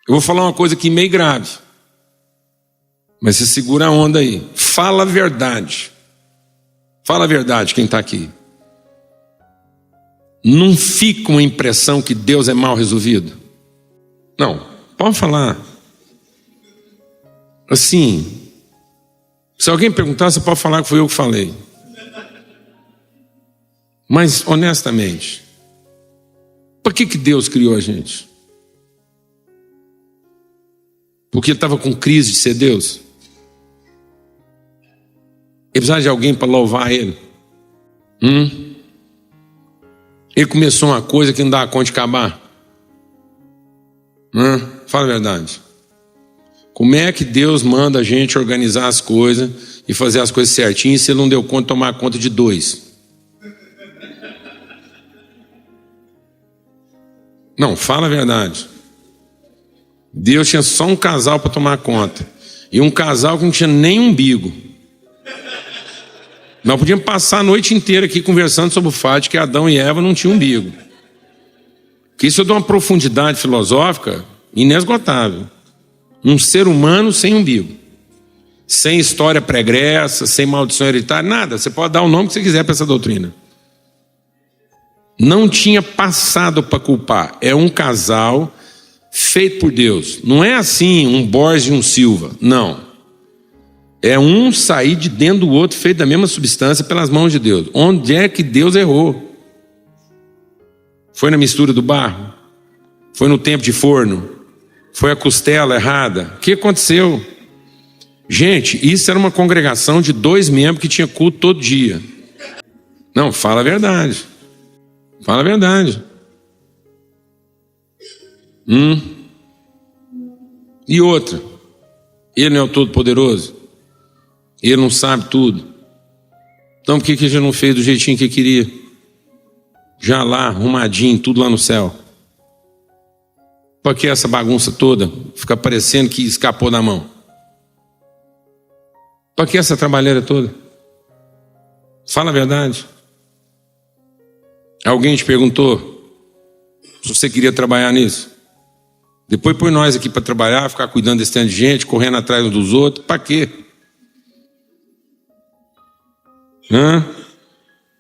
Eu vou falar uma coisa aqui meio grave, mas você segura a onda aí. Fala a verdade. Fala a verdade quem está aqui. Não fica uma impressão que Deus é mal resolvido? Não, pode falar. Assim, se alguém perguntar, você pode falar que foi eu que falei. Mas, honestamente, por que Deus criou a gente? Porque ele estava com crise de ser Deus? Ele precisava de alguém para louvar ele? Ele começou uma coisa que não dá conta de acabar? Fala a verdade. Como é que Deus manda a gente organizar as coisas e fazer as coisas certinhas se ele não deu conta de tomar conta de 2? Não, fala a verdade. Deus tinha só um casal para tomar conta. E um casal que não tinha nem umbigo. Nós podíamos passar a noite inteira aqui conversando sobre o fato de que Adão e Eva não tinham umbigo. Que isso é de uma profundidade filosófica inesgotável. Um ser humano sem umbigo. Sem história pregressa, sem maldição hereditária, nada. Você pode dar o nome que você quiser para essa doutrina. Não tinha passado para culpar. É um casal feito por Deus. Não é assim um Borges e um Silva. Não. É um sair de dentro do outro, feito da mesma substância pelas mãos de Deus. Onde é que Deus errou? Foi na mistura do barro? Foi no tempo de forno? Foi a costela errada? O que aconteceu? Gente, isso era uma congregação de 2 membros que tinha culto todo dia. Não, fala a verdade. Fala a verdade. E outra, ele não é o Todo-Poderoso? Ele não sabe tudo? Então por que ele já não fez do jeitinho que queria? Já lá, arrumadinho, tudo lá no céu. Para que essa bagunça toda? Fica parecendo que escapou da mão. Para que essa trabalheira toda? Fala a verdade. Alguém te perguntou se você queria trabalhar nisso? Depois põe nós aqui para trabalhar, ficar cuidando desse tanto de gente, correndo atrás uns dos outros. Para quê?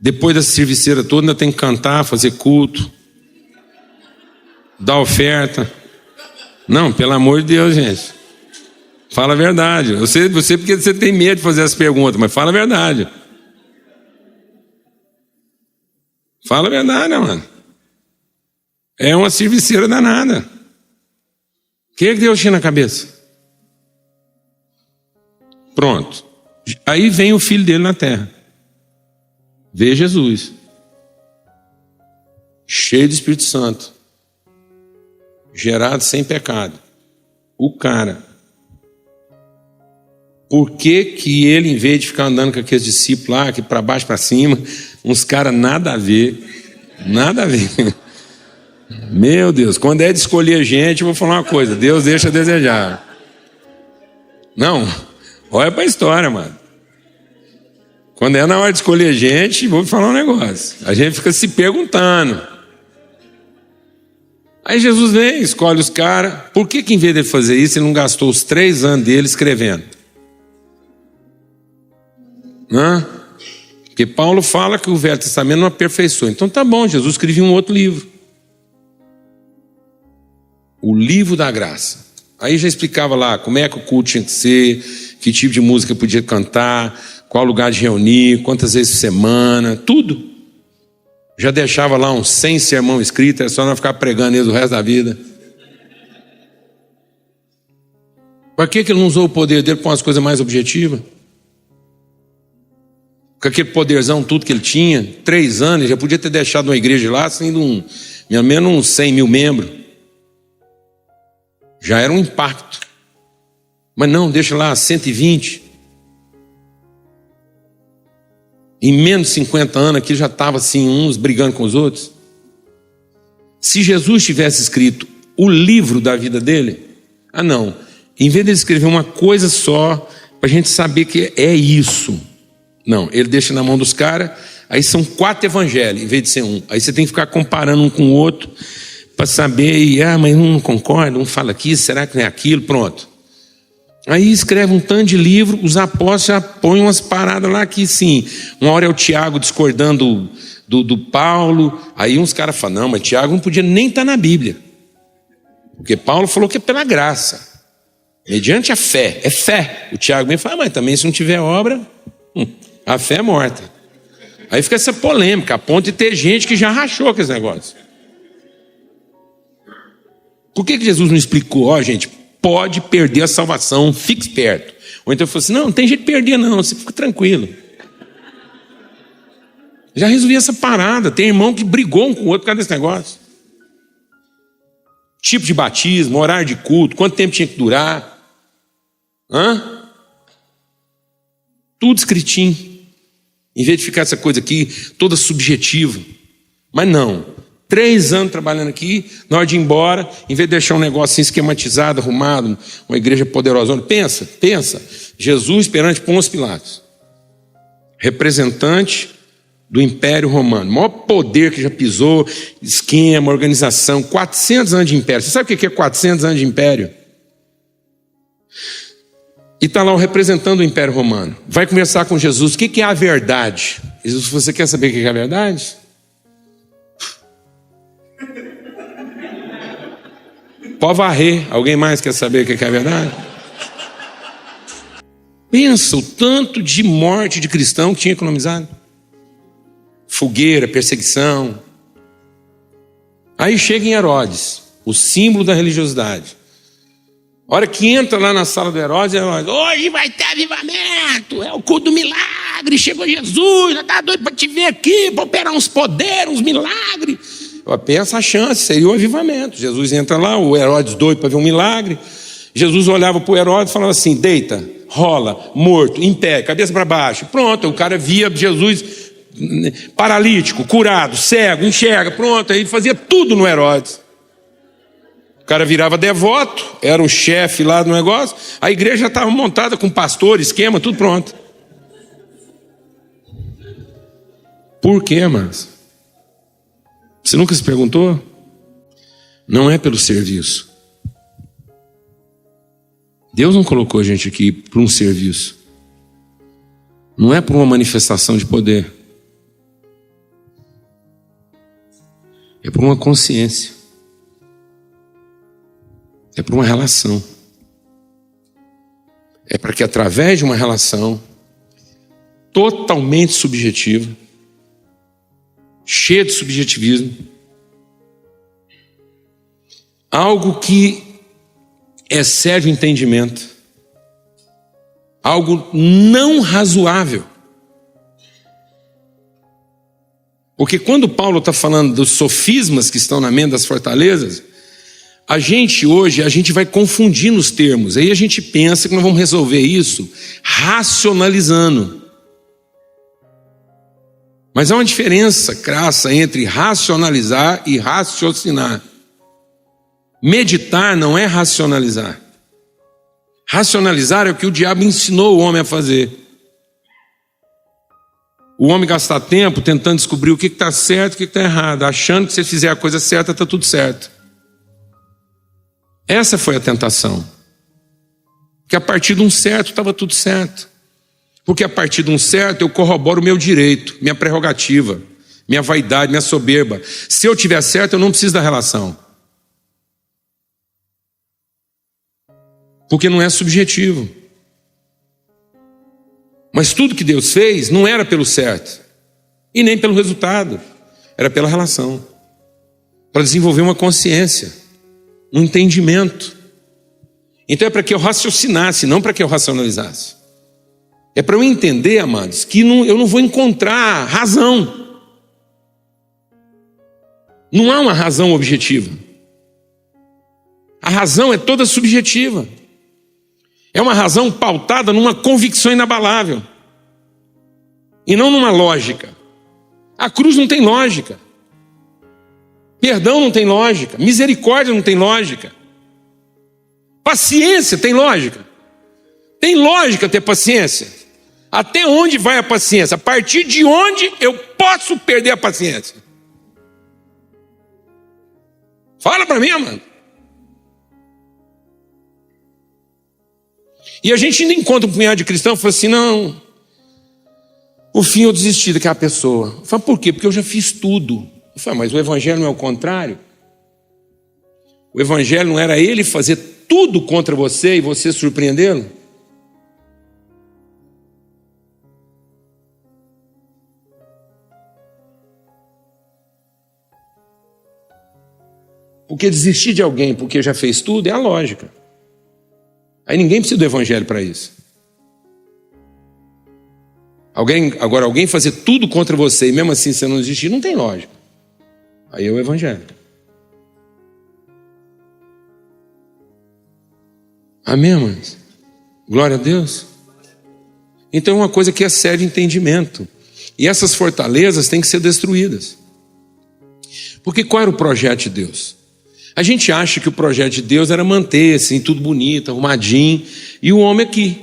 Depois dessa serviceira toda ainda tem que cantar, fazer culto, dar oferta. Não, pelo amor de Deus, gente. Fala a verdade. Você porque você tem medo de fazer as perguntas, mas fala a verdade. Fala a verdade, mano. É uma serviceira danada. O que Deus tinha na cabeça? Pronto. Aí vem o filho dele na terra. Vê Jesus. Cheio do Espírito Santo. Gerado sem pecado. O cara. Por que ele, em vez de ficar andando com aqueles discípulos lá, aqui para baixo, para cima, uns caras nada a ver. Nada a ver. Meu Deus, quando é de escolher gente, eu vou falar uma coisa. Deus deixa a desejar. Não, olha para a história, mano. Quando é na hora de escolher gente, vou falar um negócio. A gente fica se perguntando. Aí Jesus vem, escolhe os caras. Por que em vez de fazer isso, ele não gastou os 3 anos dele escrevendo? Porque Paulo fala que o Velho Testamento não aperfeiçoou. Então tá bom, Jesus escreveu um outro livro. O livro da graça. Aí já explicava lá como é que o culto tinha que ser, que tipo de música podia cantar, qual lugar de reunir, quantas vezes por semana, tudo. Já deixava lá uns 100 sermão escritos, era só não ficar pregando eles o resto da vida. Por que ele não usou o poder dele para umas coisas mais objetivas? Com aquele poderzão tudo que ele tinha, 3 anos, ele já podia ter deixado uma igreja lá, sendo pelo menos uns 100 mil membros. Já era um impacto. Mas não, deixa lá 120. Em menos de 50 anos aqui já estava assim, uns brigando com os outros. Se Jesus tivesse escrito o livro da vida dele, não. Em vez de ele escrever uma coisa só, para a gente saber que é isso. Não, ele deixa na mão dos caras, aí são 4 evangelhos, em vez de ser um. Aí você tem que ficar comparando um com o outro, para saber, mas um não concorda, um fala aqui, será que não é aquilo? Pronto. Aí escreve um tanto de livro, os apóstolos já põem umas paradas lá que sim, uma hora é o Tiago discordando do Paulo, aí uns caras falam, não, mas Tiago não podia nem estar na Bíblia, porque Paulo falou que é pela graça, mediante a fé, é fé. O Tiago vem falar, mas também se não tiver obra, a fé é morta. Aí fica essa polêmica, a ponto de ter gente que já rachou com esse negócio. Por que Jesus não explicou? Ó, gente, pode perder a salvação, fique esperto. Ou então ele falou assim, não tem jeito de perder não, você fica tranquilo. Já resolvi essa parada, tem irmão que brigou um com o outro por causa desse negócio. Tipo de batismo, horário de culto, quanto tempo tinha que durar. Tudo escritinho. Em vez de ficar essa coisa aqui, toda subjetiva. Mas não. 3 anos trabalhando aqui, na hora de ir embora, em vez de deixar um negócio assim esquematizado, arrumado, uma igreja poderosa. Pensa. Jesus perante Pôncio Pilatos. Representante do Império Romano. O maior poder que já pisou, esquema, organização. 400 anos de império. Você sabe o que é 400 anos de império? E está lá o representante do Império Romano. Vai conversar com Jesus. O que é a verdade? Jesus, você quer saber o que é a verdade? Pode varrer. Alguém mais quer saber o que é a verdade? Pensa o tanto de morte de cristão que tinha economizado. Fogueira, perseguição. Aí chega em Herodes, o símbolo da religiosidade. A hora que entra lá na sala do Herodes, hoje vai ter avivamento, é o culto do milagre, chegou Jesus, já está doido para te ver aqui, para operar uns poderes, uns milagres. Pensa a chance, seria o avivamento. Jesus entra lá, o Herodes doido para ver um milagre. Jesus olhava para o Herodes e falava assim, deita, rola, morto, em pé, cabeça para baixo. Pronto, o cara via Jesus paralítico, curado, cego, enxerga, pronto, aí ele fazia tudo no Herodes. O cara virava devoto, era o chefe lá do negócio, a igreja já estava montada com pastor, esquema, tudo pronto. Por quê, mas? Você nunca se perguntou? Não é pelo serviço. Deus não colocou a gente aqui para um serviço. Não é por uma manifestação de poder. É por uma consciência. É por uma relação. É para que através de uma relação totalmente subjetiva, cheia de subjetivismo, algo que excede o entendimento, algo não razoável. Porque quando Paulo está falando dos sofismas que estão na mente das fortalezas, a gente vai confundir nos termos. Aí a gente pensa que nós vamos resolver isso racionalizando. Mas há uma diferença crassa entre racionalizar e raciocinar. Meditar não é racionalizar. Racionalizar é o que o diabo ensinou o homem a fazer. O homem gastar tempo tentando descobrir o que está certo e o que está errado, achando que se ele fizer a coisa certa está tudo certo. Essa foi a tentação. Que a partir de um certo estava tudo certo. Porque a partir de um certo eu corroboro o meu direito, minha prerrogativa, minha vaidade, minha soberba. Se eu tiver certo, eu não preciso da relação. Porque não é subjetivo. Mas tudo que Deus fez não era pelo certo. E nem pelo resultado. Era pela relação. Para desenvolver uma consciência. Um entendimento. Então é para que eu raciocinasse, não para que eu racionalizasse. É para eu entender, amados, que eu não vou encontrar razão. Não há uma razão objetiva. A razão é toda subjetiva. É uma razão pautada numa convicção inabalável. E não numa lógica. A cruz não tem lógica. Perdão não tem lógica. Misericórdia não tem lógica. Paciência tem lógica. Tem lógica ter paciência. Até onde vai a paciência? A partir de onde eu posso perder a paciência? Fala para mim, amado. E a gente ainda encontra um punhado de cristão e fala assim, não, o fim eu desisti daquela pessoa. Eu falo, por quê? Porque eu já fiz tudo. Eu falo, mas o evangelho não é o contrário? O evangelho não era ele fazer tudo contra você e você surpreendê-lo? Porque desistir de alguém porque já fez tudo é a lógica. Aí ninguém precisa do evangelho para isso. Agora, alguém fazer tudo contra você e mesmo assim você não desistir, não tem lógica. Aí é o evangelho. Amém, irmãos? Glória a Deus. Então é uma coisa que excede entendimento. E essas fortalezas têm que ser destruídas. Porque qual era o projeto de Deus? A gente acha que o projeto de Deus era manter assim, tudo bonito, arrumadinho, e o homem aqui,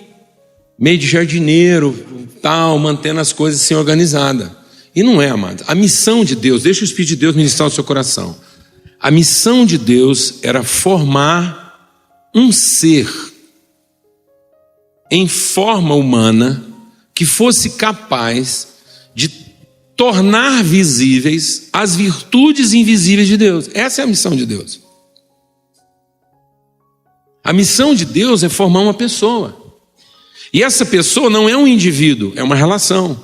meio de jardineiro, tal, mantendo as coisas assim organizadas. E não é, amado. A missão de Deus, deixa o Espírito de Deus ministrar o seu coração. A missão de Deus era formar um ser em forma humana que fosse capaz de tornar visíveis as virtudes invisíveis de Deus. Essa é a missão de Deus. A missão de Deus é formar uma pessoa. E essa pessoa não é um indivíduo, é uma relação.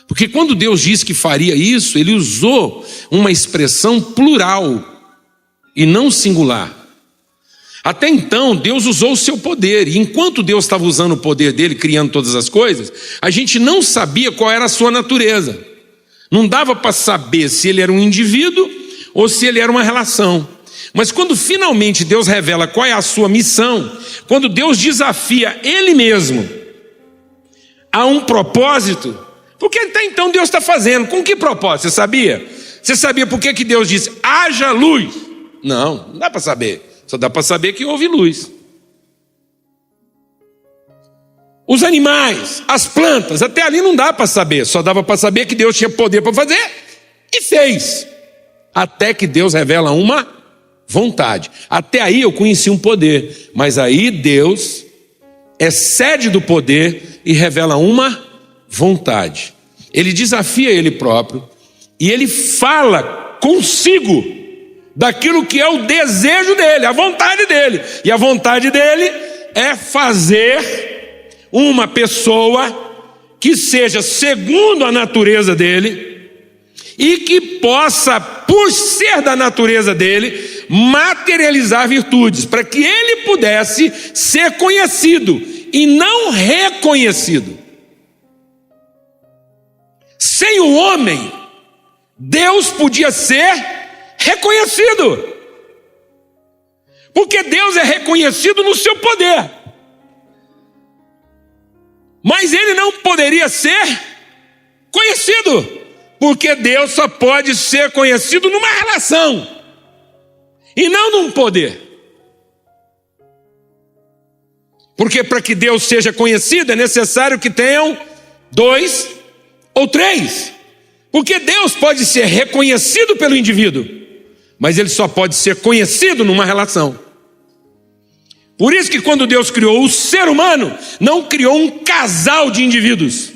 Porque quando Deus disse que faria isso, ele usou uma expressão plural e não singular. Até então, Deus usou o seu poder. E enquanto Deus estava usando o poder dele, criando todas as coisas, a gente não sabia qual era a sua natureza. Não dava para saber se ele era um indivíduo ou se ele era uma relação. Mas quando finalmente Deus revela qual é a sua missão, quando Deus desafia Ele mesmo a um propósito, porque até então Deus está fazendo, com que propósito? Você sabia? Você sabia por que Deus disse, haja luz? Não, não dá para saber, só dá para saber que houve luz. Os animais, as plantas, até ali não dá para saber, só dava para saber que Deus tinha poder para fazer e fez, até que Deus revela uma vontade. Até aí eu conheci um poder, mas aí Deus excede do poder e revela uma vontade. Ele desafia ele próprio e ele fala consigo daquilo que é o desejo dele, a vontade dele. E a vontade dele é fazer uma pessoa que seja segundo a natureza dele e que possa, por ser da natureza dele, materializar virtudes, para que ele pudesse ser conhecido e não reconhecido. Sem o homem, Deus podia ser reconhecido, porque Deus é reconhecido no seu poder, mas ele não poderia ser conhecido, porque Deus só pode ser conhecido numa relação e não num poder. Porque para que Deus seja conhecido é necessário que tenham 2 ou 3. Porque Deus pode ser reconhecido pelo indivíduo, mas ele só pode ser conhecido numa relação. Por isso que quando Deus criou o ser humano, não criou um casal de indivíduos,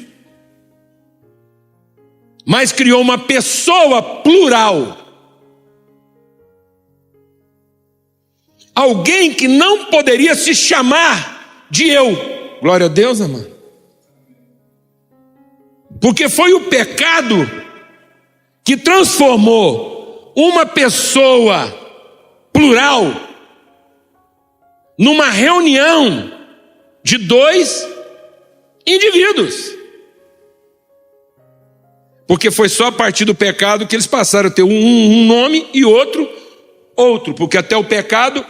mas criou uma pessoa plural. Alguém que não poderia se chamar de eu. Glória a Deus, amado. Porque foi o pecado que transformou uma pessoa plural numa reunião de 2 indivíduos. Porque foi só a partir do pecado que eles passaram a ter um nome e outro. Porque até o pecado,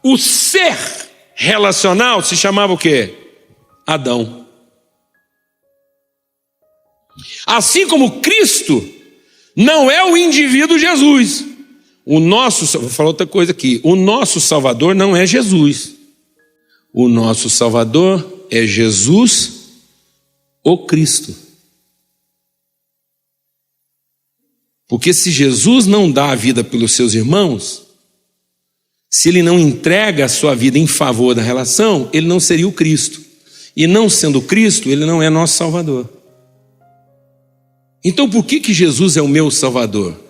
o ser relacional se chamava o quê? Adão. Assim como Cristo não é o indivíduo Jesus. Vou falar outra coisa aqui. O nosso Salvador não é Jesus. O nosso Salvador é Jesus, o Cristo. Porque se Jesus não dá a vida pelos seus irmãos, Se ele não entrega a sua vida em favor da relação, ele não seria o Cristo. E não sendo Cristo, ele não é nosso Salvador. Então por que Jesus é o meu Salvador?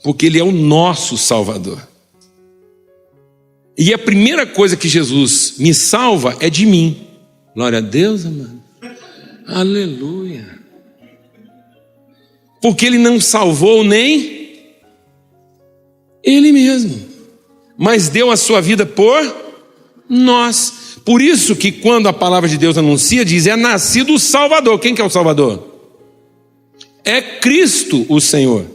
Porque ele é o nosso Salvador. E a primeira coisa que Jesus me salva é de mim. Glória a Deus, amado. Aleluia. Porque ele não salvou nem ele mesmo, mas deu a sua vida por nós. Por isso que quando a palavra de Deus anuncia, diz, é nascido o Salvador. Quem que é o Salvador? É Cristo o Senhor.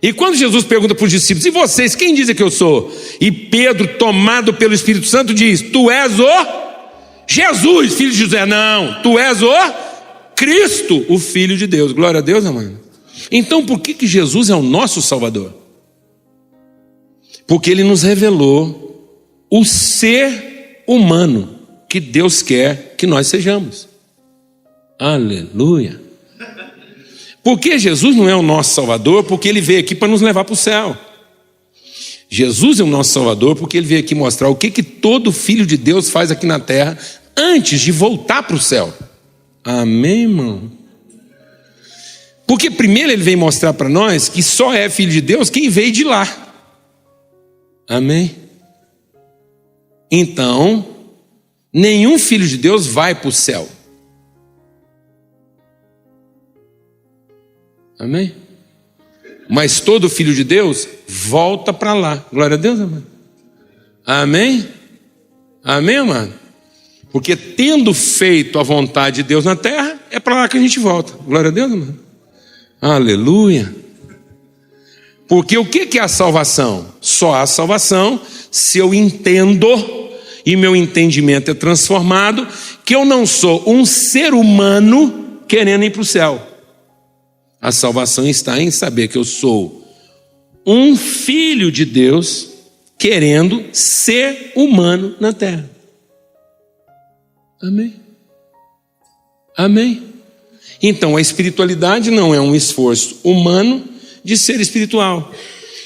E quando Jesus pergunta para os discípulos, e vocês, quem dizem que eu sou? E Pedro, tomado pelo Espírito Santo, diz, tu és o Jesus, filho de José. Não, tu és o Cristo, o Filho de Deus. Glória a Deus, amado. Então por que Jesus é o nosso Salvador? Porque ele nos revelou o ser humano que Deus quer que nós sejamos. Aleluia. Porque Jesus não é o nosso Salvador, porque ele veio aqui para nos levar para o céu. Jesus é o nosso Salvador porque ele veio aqui mostrar o que todo filho de Deus faz aqui na terra antes de voltar para o céu. Amém, irmão? Porque primeiro ele veio mostrar para nós que só é filho de Deus quem veio de lá. Amém? Então, nenhum filho de Deus vai para o céu. Amém? Mas todo filho de Deus volta para lá. Glória a Deus, amado. Amém? Amém, amado? Porque tendo feito a vontade de Deus na terra, é para lá que a gente volta. Glória a Deus, amado. Aleluia. Porque o que é a salvação? Só há salvação se eu entendo, e meu entendimento é transformado, que eu não sou um ser humano querendo ir para o céu. A salvação está em saber que eu sou um filho de Deus querendo ser humano na terra. Amém? Amém? Então a espiritualidade não é um esforço humano de ser espiritual.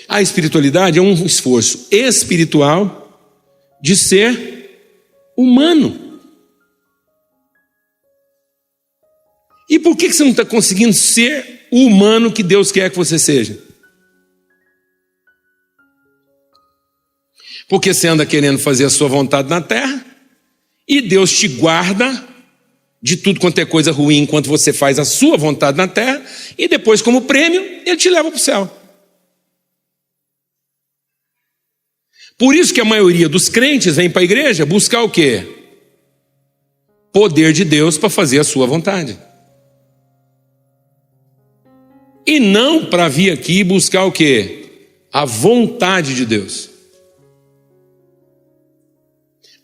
A espiritualidade é um esforço espiritual de ser humano. E por que você não está conseguindo ser o humano que Deus quer que você seja? Porque você anda querendo fazer a sua vontade na terra e Deus te guarda de tudo quanto é coisa ruim enquanto você faz a sua vontade na terra e depois, como prêmio, Ele te leva para o céu. Por isso que a maioria dos crentes vem para a igreja buscar o quê? Poder de Deus para fazer a sua vontade. E não para vir aqui buscar o quê? A vontade de Deus.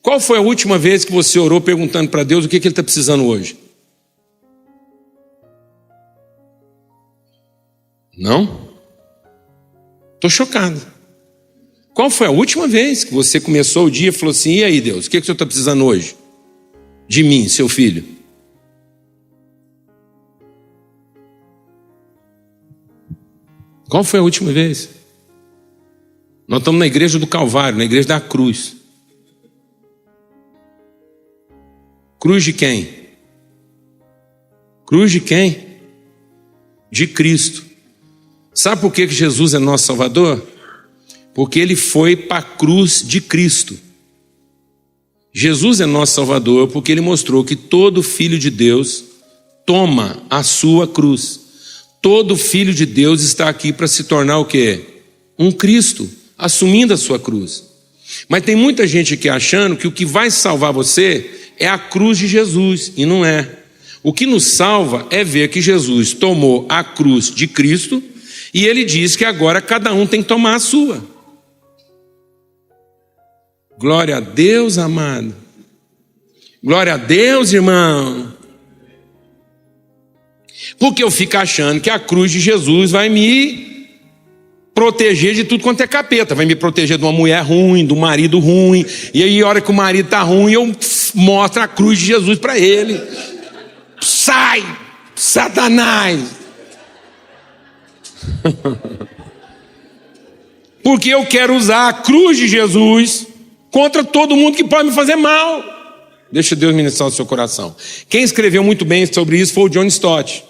Qual foi a última vez que você orou perguntando para Deus o que Ele está precisando hoje? Não? Estou chocado. Qual foi a última vez que você começou o dia e falou assim, e aí Deus, o que o Senhor está precisando hoje? De mim, seu filho. Qual foi a última vez? Nós estamos na igreja do Calvário, na igreja da cruz. Cruz de quem? Cruz de quem? De Cristo. Sabe por que Jesus é nosso Salvador? Porque Ele foi para a cruz de Cristo. Jesus é nosso Salvador porque Ele mostrou que todo filho de Deus toma a sua cruz. Todo filho de Deus está aqui para se tornar o quê? Um Cristo, assumindo a sua cruz. Mas tem muita gente aqui achando que o que vai salvar você é a cruz de Jesus, e não é. O que nos salva é ver que Jesus tomou a cruz de Cristo e Ele diz que agora cada um tem que tomar a sua. Glória a Deus, amado. Glória a Deus, irmão. Porque eu fico achando que a cruz de Jesus vai me proteger de tudo quanto é capeta. Vai me proteger de uma mulher ruim, do marido ruim. E aí, a hora que o marido está ruim, eu mostro a cruz de Jesus para ele. Sai, Satanás! Porque eu quero usar a cruz de Jesus contra todo mundo que pode me fazer mal. Deixa Deus ministrar o seu coração. Quem escreveu muito bem sobre isso foi o John Stott,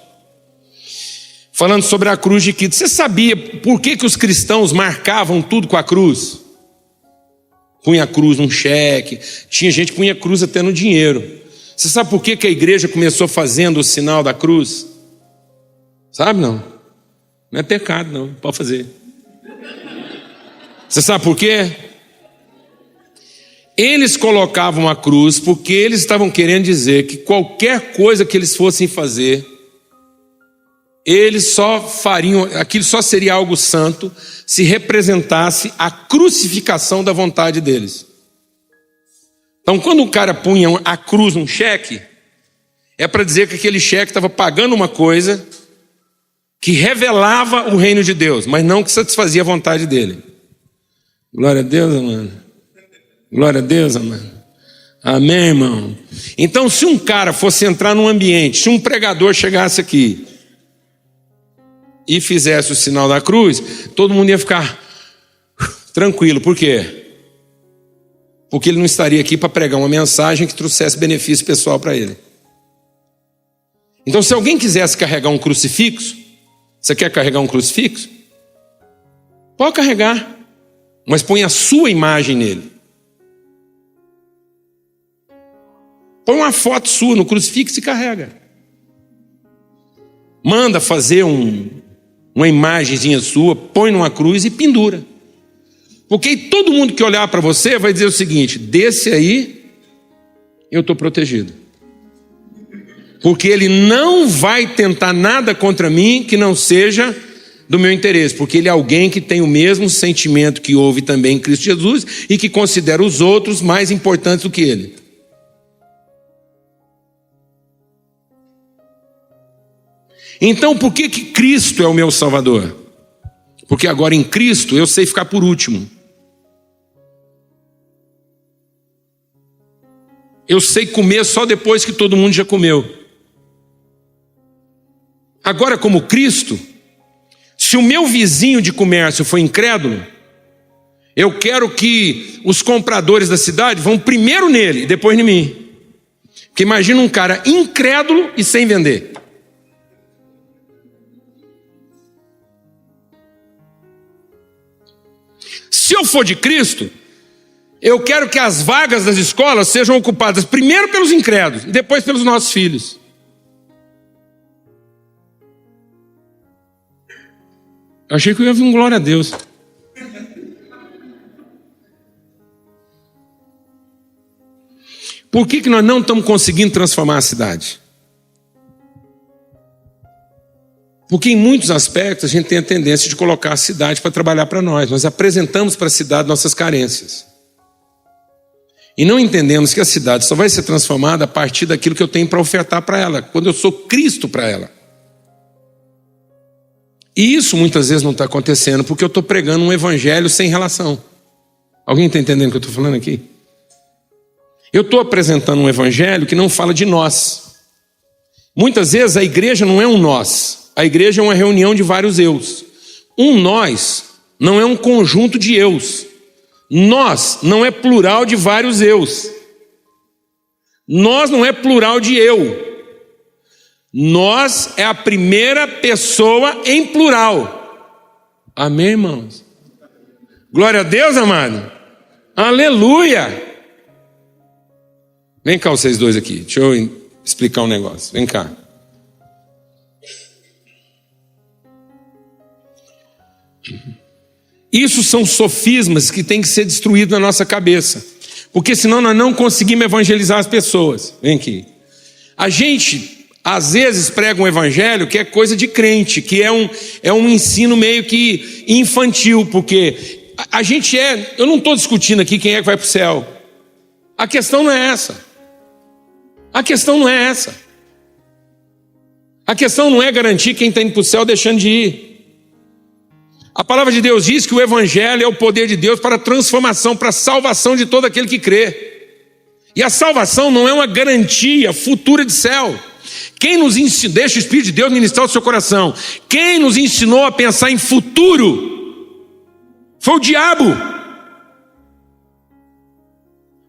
falando sobre a cruz de Cristo. Você sabia por que os cristãos marcavam tudo com a cruz? Punha a cruz num cheque, tinha gente que punha a cruz até no dinheiro. Você sabe por que a igreja começou fazendo o sinal da cruz? Sabe não? Não é pecado não, pode fazer. Você sabe por quê? Eles colocavam a cruz porque eles estavam querendo dizer que qualquer coisa que eles fossem fazer, eles só fariam, aquilo só seria algo santo se representasse a crucificação da vontade deles. Então, quando o cara punha a cruz num cheque, é para dizer que aquele cheque estava pagando uma coisa que revelava o reino de Deus, mas não que satisfazia a vontade dele. Glória a Deus, amado. Glória a Deus, amado. Amém, irmão? Então, se um cara fosse entrar num ambiente, se um pregador chegasse aqui e fizesse o sinal da cruz, todo mundo ia ficar tranquilo. Por quê? Porque ele não estaria aqui para pregar uma mensagem que trouxesse benefício pessoal para ele. Então, se alguém quisesse carregar um crucifixo, você quer carregar um crucifixo? Pode carregar, mas põe a sua imagem nele. Põe uma foto sua no crucifixo e carrega. Manda fazer uma imagenzinha sua, põe numa cruz e pendura. Porque todo mundo que olhar para você vai dizer o seguinte: desse aí eu estou protegido. Porque ele não vai tentar nada contra mim que não seja do meu interesse. Porque ele é alguém que tem o mesmo sentimento que houve também em Cristo Jesus e que considera os outros mais importantes do que ele. Então, por que Cristo é o meu Salvador? Porque agora em Cristo eu sei ficar por último. Eu sei comer só depois que todo mundo já comeu. Agora, como Cristo, se o meu vizinho de comércio for incrédulo, eu quero que os compradores da cidade vão primeiro nele e depois em mim. Porque imagina um cara incrédulo e sem vender. Se eu for de Cristo, eu quero que as vagas das escolas sejam ocupadas primeiro pelos incrédulos e depois pelos nossos filhos. Eu achei que eu ia ouvir um glória a Deus. Por que nós não estamos conseguindo transformar a cidade? Porque em muitos aspectos a gente tem a tendência de colocar a cidade para trabalhar para nós. Nós apresentamos para a cidade nossas carências. E não entendemos que a cidade só vai ser transformada a partir daquilo que eu tenho para ofertar para ela, quando eu sou Cristo para ela. E isso muitas vezes não está acontecendo porque eu estou pregando um evangelho sem relação. Alguém está entendendo o que eu estou falando aqui? Eu estou apresentando um evangelho que não fala de nós. Muitas vezes a igreja não é um nós. A igreja é uma reunião de vários eus. Um nós não é um conjunto de eus. Nós não é plural de vários eus. Nós não é plural de eu. Nós é a primeira pessoa em plural. Amém, irmãos? Glória a Deus, amado. Aleluia. Vem cá vocês dois aqui. Deixa eu explicar um negócio. Vem cá. Isso são sofismas que têm que ser destruídos na nossa cabeça, porque senão nós não conseguimos evangelizar as pessoas. Vem aqui. A gente às vezes prega um evangelho que é coisa de crente, que é um ensino meio que infantil, porque a gente eu não estou discutindo aqui quem é que vai para o céu. A questão não é essa. A questão não é essa. A questão não é garantir quem está indo para o céu deixando de ir. A palavra de Deus diz que o evangelho é o poder de Deus para a transformação, para a salvação de todo aquele que crê. E a salvação não é uma garantia futura de céu. Quem nos ensinou, deixa o Espírito de Deus ministrar o seu coração. Quem nos ensinou a pensar em futuro Foi o diabo.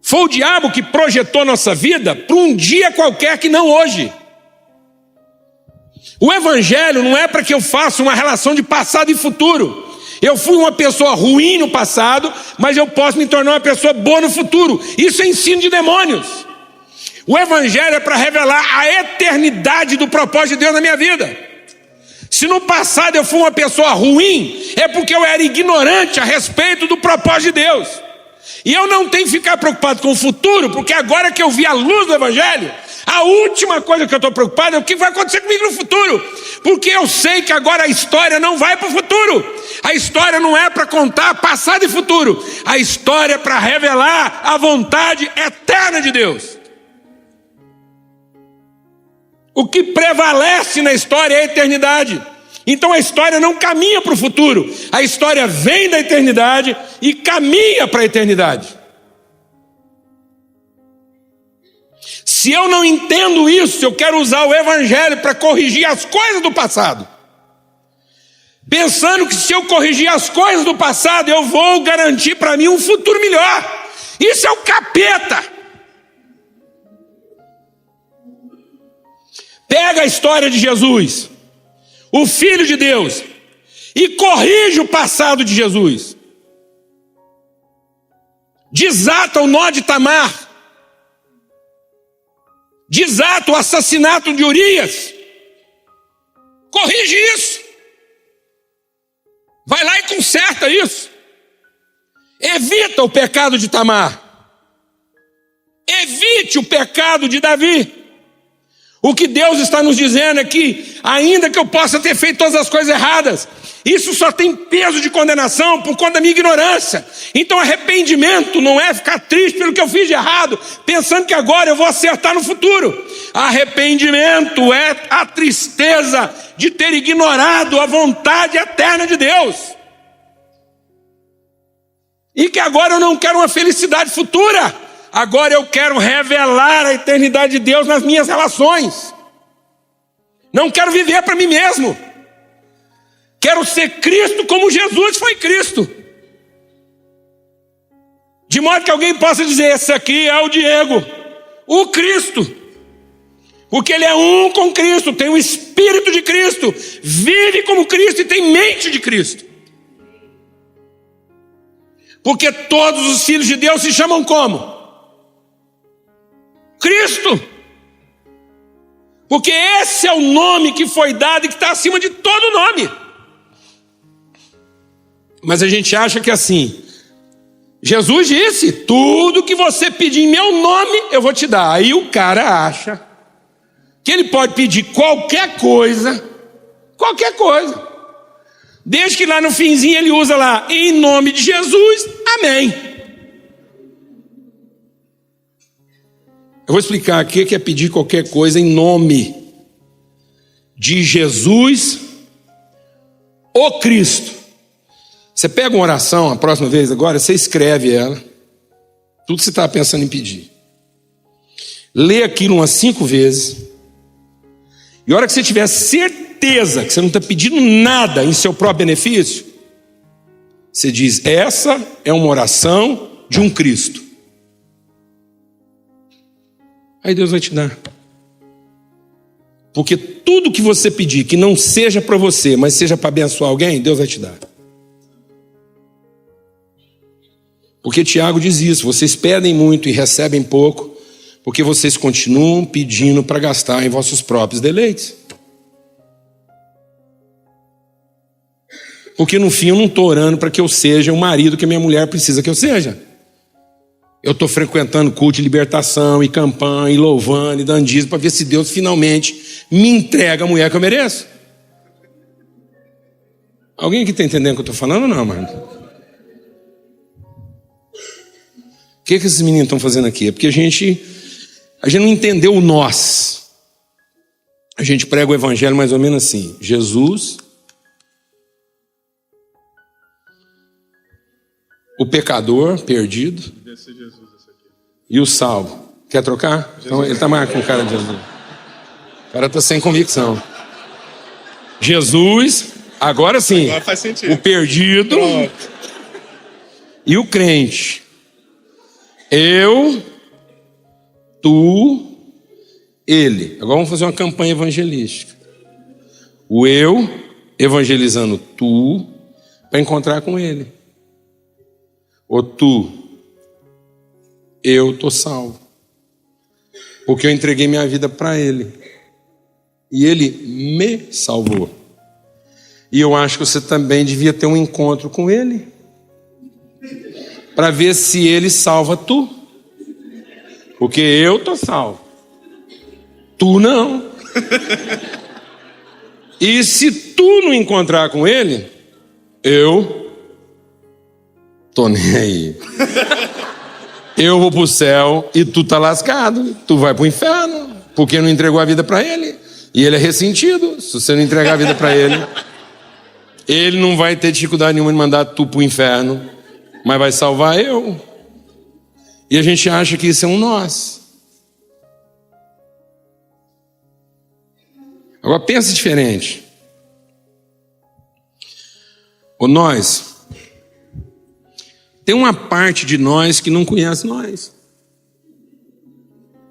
Foi o diabo que projetou nossa vida para um dia qualquer que não hoje. O evangelho não é para que eu faça uma relação de passado e futuro. Eu fui uma pessoa ruim no passado, mas eu posso me tornar uma pessoa boa no futuro. Isso é ensino de demônios. O evangelho é para revelar a eternidade do propósito de Deus na minha vida. Se no passado eu fui uma pessoa ruim, é porque eu era ignorante a respeito do propósito de Deus. E eu não tenho que ficar preocupado com o futuro, porque agora que eu vi a luz do evangelho, a última coisa que eu estou preocupado é o que vai acontecer comigo no futuro. Porque eu sei que agora a história não vai para o futuro. A história não é para contar passado e futuro. A história é para revelar a vontade eterna de Deus. O que prevalece na história é a eternidade. Então a história não caminha para o futuro. A história vem da eternidade e caminha para a eternidade. Se eu não entendo isso, eu quero usar o evangelho para corrigir as coisas do passado. Pensando que se eu corrigir as coisas do passado, eu vou garantir para mim um futuro melhor. Isso é o capeta. Pega a história de Jesus, o Filho de Deus, e corrige o passado de Jesus. Desata o nó de Tamar. Desata o assassinato de Urias. Corrige isso. Vai lá e conserta isso. Evita o pecado de Tamar. Evite o pecado de Davi. O que Deus está nos dizendo é que, ainda que eu possa ter feito todas as coisas erradas, isso só tem peso de condenação por conta da minha ignorância. Então arrependimento não é ficar triste pelo que eu fiz de errado, pensando que agora eu vou acertar no futuro. Arrependimento é a tristeza de ter ignorado a vontade eterna de Deus. E que agora eu não quero uma felicidade futura. Agora eu quero revelar a eternidade de Deus nas minhas relações. Não quero viver para mim mesmo. Quero ser Cristo como Jesus foi Cristo. De modo que alguém possa dizer, esse aqui é o Diego, o Cristo. Porque ele é um com Cristo, tem o Espírito de Cristo, vive como Cristo e tem mente de Cristo. Porque todos os filhos de Deus se chamam como? Cristo. Porque esse é o nome que foi dado e que está acima de todo nome. Mas a gente acha que assim, Jesus disse, tudo que você pedir em meu nome, eu vou te dar. Aí o cara acha que ele pode pedir qualquer coisa, desde que lá no finzinho ele usa lá, em nome de Jesus, amém. Eu vou explicar aqui o que é pedir qualquer coisa em nome de Jesus, o Cristo. Você pega uma oração, a próxima vez agora, você escreve ela, tudo que você estava pensando em pedir. Lê aquilo umas 5 vezes. E a hora que você tiver certeza que você não está pedindo nada em seu próprio benefício, você diz, essa é uma oração de um Cristo. Aí Deus vai te dar. Porque tudo que você pedir, que não seja para você, mas seja para abençoar alguém, Deus vai te dar. Porque Tiago diz isso, vocês pedem muito e recebem pouco, porque vocês continuam pedindo para gastar em vossos próprios deleites. Porque no fim eu não estou orando para que eu seja o marido que a minha mulher precisa que eu seja. Eu estou frequentando culto de libertação e campanha e louvando e dando dízimo para ver se Deus finalmente me entrega a mulher que eu mereço. Alguém aqui está entendendo o que eu estou falando ou não, mano? O que esses meninos estão fazendo aqui? É porque a gente não entendeu o nós. A gente prega o evangelho mais ou menos assim. Jesus, o pecador perdido e o salvo. Quer trocar? Então, ele está mais com cara de Jesus. O cara está sem convicção. Jesus, agora sim, Agora faz sentido. o perdido. Pronto. E o crente, eu, tu, ele. Agora vamos fazer uma campanha evangelística. O eu evangelizando tu para encontrar com ele. Ou tu, eu estou salvo. Porque eu entreguei minha vida para ele. E ele me salvou. E eu acho que você também devia ter um encontro com ele. Para ver se ele salva tu. Porque eu estou salvo. Tu não. E se tu não encontrar com ele, eu tô nem aí. Eu vou pro céu e tu tá lascado. Tu vai pro inferno, porque não entregou a vida para ele. E ele é ressentido. Se você não entregar a vida para ele, ele não vai ter dificuldade nenhuma de mandar tu pro inferno, mas vai salvar eu. E a gente acha que isso é um nós. Agora pensa diferente. O nós, tem uma parte de nós que não conhece nós.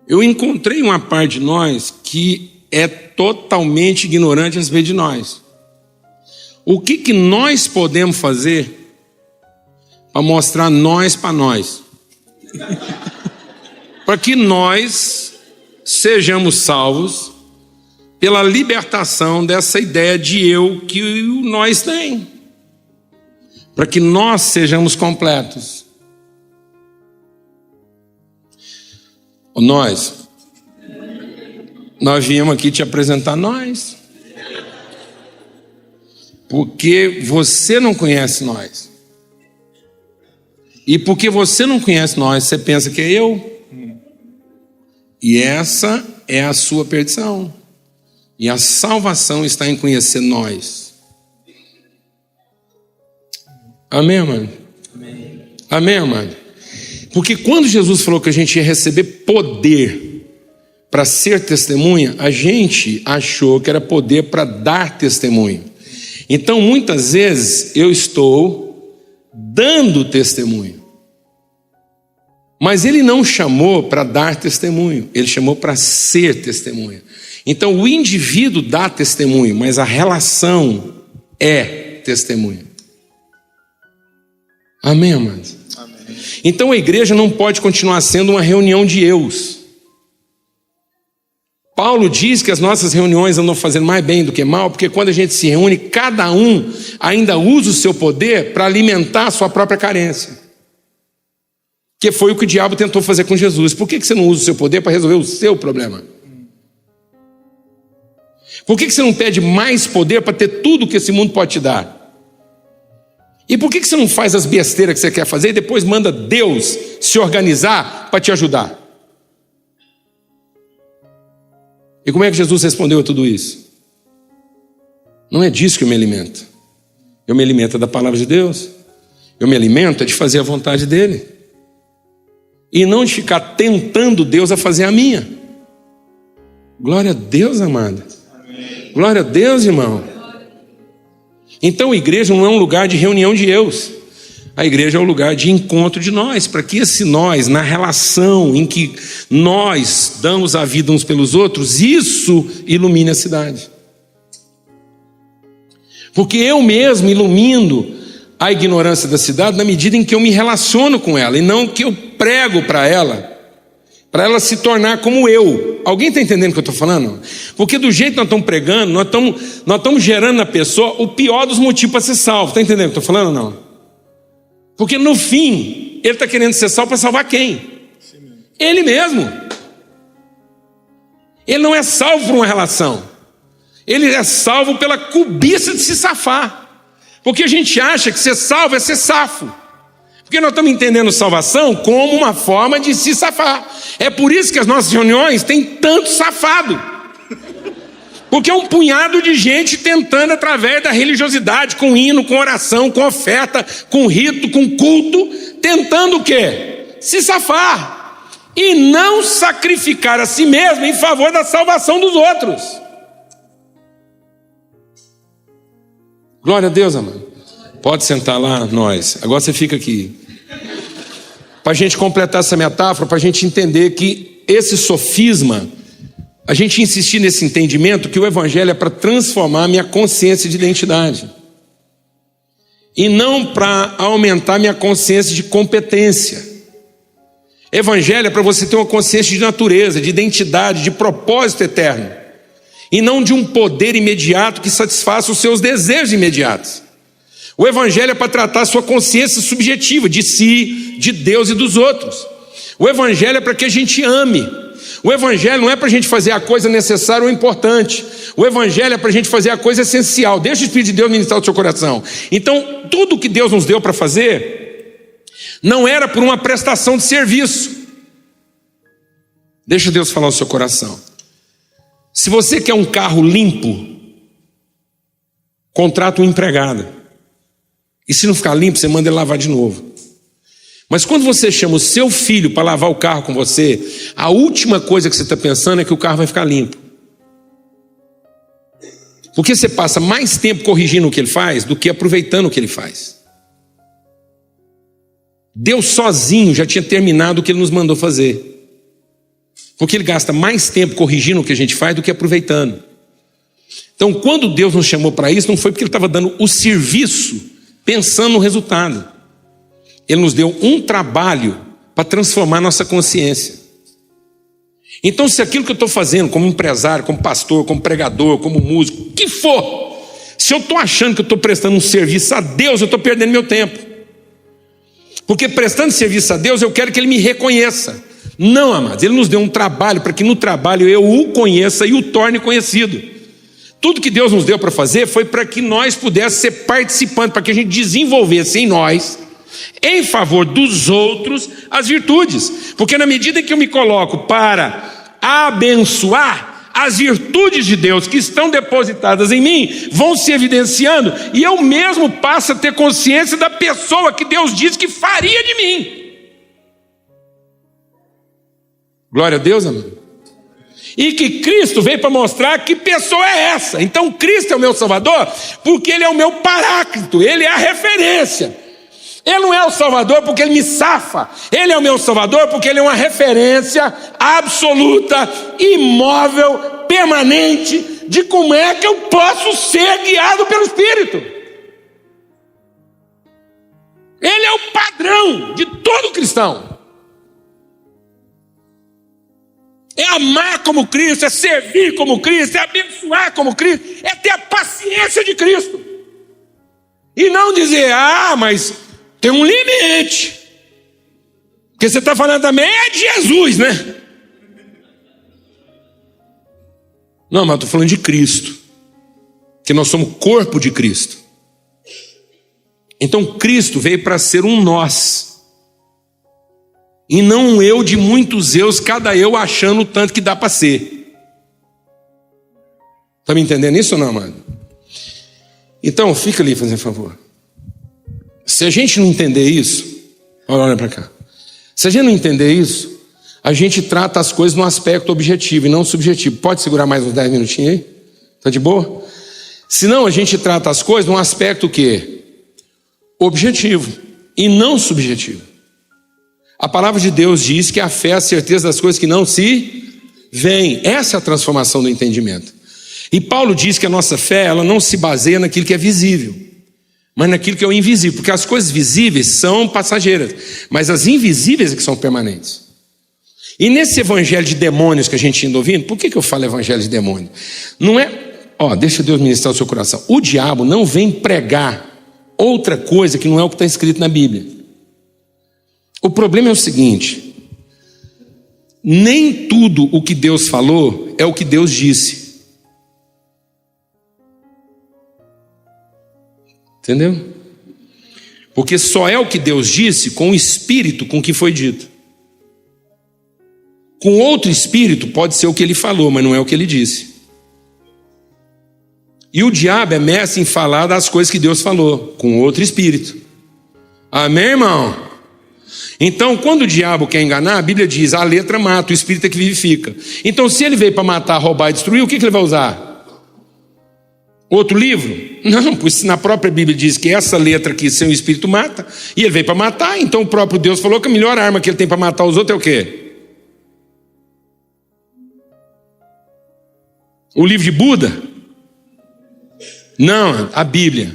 Eu encontrei uma parte de nós que é totalmente ignorante a respeito de nós. O que nós podemos fazer para mostrar nós para nós? Para que nós sejamos salvos pela libertação dessa ideia de eu que o nós tem. Para que nós sejamos completos. Nós viemos aqui te apresentar nós. Porque você não conhece nós. E porque você não conhece nós, você pensa que é eu. E essa é a sua perdição. E a salvação está em conhecer nós. Amém, mano? Amém, mano? Porque quando Jesus falou que a gente ia receber poder para ser testemunha, a gente achou que era poder para dar testemunho. Então, muitas vezes, eu estou dando testemunho. Mas ele não chamou para dar testemunho, ele chamou para ser testemunha. Então o indivíduo dá testemunho, mas a relação é testemunho. Amém, amados? Amém. Então a igreja não pode continuar sendo uma reunião de eus. Paulo diz que as nossas reuniões andam fazendo mais bem do que mal, porque quando a gente se reúne, cada um ainda usa o seu poder para alimentar a sua própria carência. Que foi o que o diabo tentou fazer com Jesus. Por que você não usa o seu poder para resolver o seu problema? Por que você não pede mais poder para ter tudo que esse mundo pode te dar? E por que você não faz as besteiras que você quer fazer e depois manda Deus se organizar para te ajudar? E como é que Jesus respondeu a tudo isso? Não é disso que eu me alimento. Eu me alimento da palavra de Deus. Eu me alimento de fazer a vontade dele. E não de ficar tentando Deus a fazer a minha. Glória a Deus, amado. Amém. Glória a Deus, irmão. Então a igreja não é um lugar de reunião de eus. A igreja é um lugar de encontro de nós, para que esse nós, na relação em que nós damos a vida uns pelos outros, isso ilumine a cidade. Porque eu mesmo ilumino a ignorância da cidade na medida em que eu me relaciono com ela, e não que eu prego para ela se tornar como eu. Alguém está entendendo o que eu estou falando? Porque do jeito que nós estamos pregando, nós estamos gerando na pessoa o pior dos motivos para ser salvo. Está entendendo o que eu estou falando ou não? Porque no fim, ele está querendo ser salvo para salvar quem? Ele mesmo. Ele não é salvo por uma relação. Ele é salvo pela cobiça de se safar. Porque a gente acha que ser salvo é ser safo. Porque nós estamos entendendo salvação como uma forma de se safar. É por isso que as nossas reuniões têm tanto safado. Porque é um punhado de gente tentando através da religiosidade, com hino, com oração, com oferta, com rito, com culto, tentando o quê? Se safar. E não sacrificar a si mesmo em favor da salvação dos outros. Glória a Deus, amado. Pode sentar lá, nós. Agora você fica aqui. para a gente completar essa metáfora, para a gente entender que esse sofisma, a gente insistir nesse entendimento que o evangelho é para transformar a minha consciência de identidade e não para aumentar minha consciência de competência. Evangelho é para você ter uma consciência de natureza, de identidade, de propósito eterno, e não de um poder imediato que satisfaça os seus desejos imediatos. O evangelho é para tratar a sua consciência subjetiva de si, de Deus e dos outros. O evangelho é para que a gente ame. O evangelho não é para a gente fazer a coisa necessária ou importante. O evangelho é para a gente fazer a coisa essencial. Deixa o Espírito de Deus ministrar o seu coração. Então, tudo que Deus nos deu para fazer não era por uma prestação de serviço. Deixa Deus falar o seu coração. Se você quer um carro limpo, contrata um empregado. E se não ficar limpo, você manda ele lavar de novo. Mas quando você chama o seu filho para lavar o carro com você, a última coisa que você está pensando é que o carro vai ficar limpo. Porque você passa mais tempo corrigindo o que ele faz do que aproveitando o que ele faz. Deus sozinho já tinha terminado o que ele nos mandou fazer. Porque ele gasta mais tempo corrigindo o que a gente faz do que aproveitando. Então, quando Deus nos chamou para isso, não foi porque ele estava dando o serviço pensando no resultado. Ele nos deu um trabalho para transformar nossa consciência. Então, se aquilo que eu estou fazendo como empresário, como pastor, como pregador, como músico, o que for, se eu estou achando que eu estou prestando um serviço a Deus, eu estou perdendo meu tempo. Porque prestando serviço a Deus, eu quero que Ele me reconheça. Não, amados, Ele nos deu um trabalho para que no trabalho eu o conheça e o torne conhecido. Tudo que Deus nos deu para fazer foi para que nós pudéssemos ser participantes, para que a gente desenvolvesse em nós, em favor dos outros, as virtudes. Porque na medida em que eu me coloco para abençoar, as virtudes de Deus que estão depositadas em mim vão se evidenciando, e eu mesmo passo a ter consciência da pessoa que Deus disse que faria de mim. Glória a Deus, amado. E que Cristo veio para mostrar que pessoa é essa. Então Cristo é o meu Salvador porque Ele é o meu paráclito, Ele é a referência. Ele não é o Salvador porque Ele me safa. Ele é o meu Salvador porque Ele é uma referência absoluta, imóvel, permanente, de como é que eu posso ser guiado pelo Espírito. Ele é o padrão de todo cristão. É amar como Cristo, é servir como Cristo, é abençoar como Cristo, é ter a paciência de Cristo. E não dizer, mas tem um limite. Porque você está falando também é de Jesus, né? Não, mas estou falando de Cristo. Que nós somos corpo de Cristo. Então Cristo veio para ser um nós. E não um eu de muitos eus, cada eu achando o tanto que dá para ser. Está me entendendo isso ou não, amado? Então, fica ali, fazendo favor. Se a gente não entender isso, olha para cá. Se a gente não entender isso, a gente trata as coisas no aspecto objetivo e não subjetivo. Pode segurar mais uns 10 minutinhos aí? Tá de boa? Senão a gente trata as coisas num aspecto o quê? Objetivo e não subjetivo. A palavra de Deus diz que a fé é a certeza das coisas que não se veem. Essa é a transformação do entendimento. E Paulo diz que a nossa fé, ela não se baseia naquilo que é visível, mas naquilo que é o invisível. Porque as coisas visíveis são passageiras, mas as invisíveis é que são permanentes. E nesse evangelho de demônios que a gente anda ouvindo, por que eu falo evangelho de demônio? Não é, deixa Deus ministrar o seu coração. O diabo não vem pregar outra coisa que não é o que está escrito na Bíblia. O problema é o seguinte: nem tudo o que Deus falou é o que Deus disse. Entendeu? Porque só é o que Deus disse com o espírito com que foi dito. Com outro espírito pode ser o que ele falou, mas não é o que ele disse. E o diabo é mestre em falar das coisas que Deus falou, com outro espírito. Amém, irmão? Então, quando o diabo quer enganar, a Bíblia diz, a letra mata, o espírito é que vivifica. Então, se ele veio para matar, roubar e destruir, o que ele vai usar? Outro livro? Não, pois na própria Bíblia diz que essa letra aqui, sem o Espírito, mata. E ele veio para matar, então o próprio Deus falou que a melhor arma que ele tem para matar os outros é o quê? O livro de Buda? Não, a Bíblia.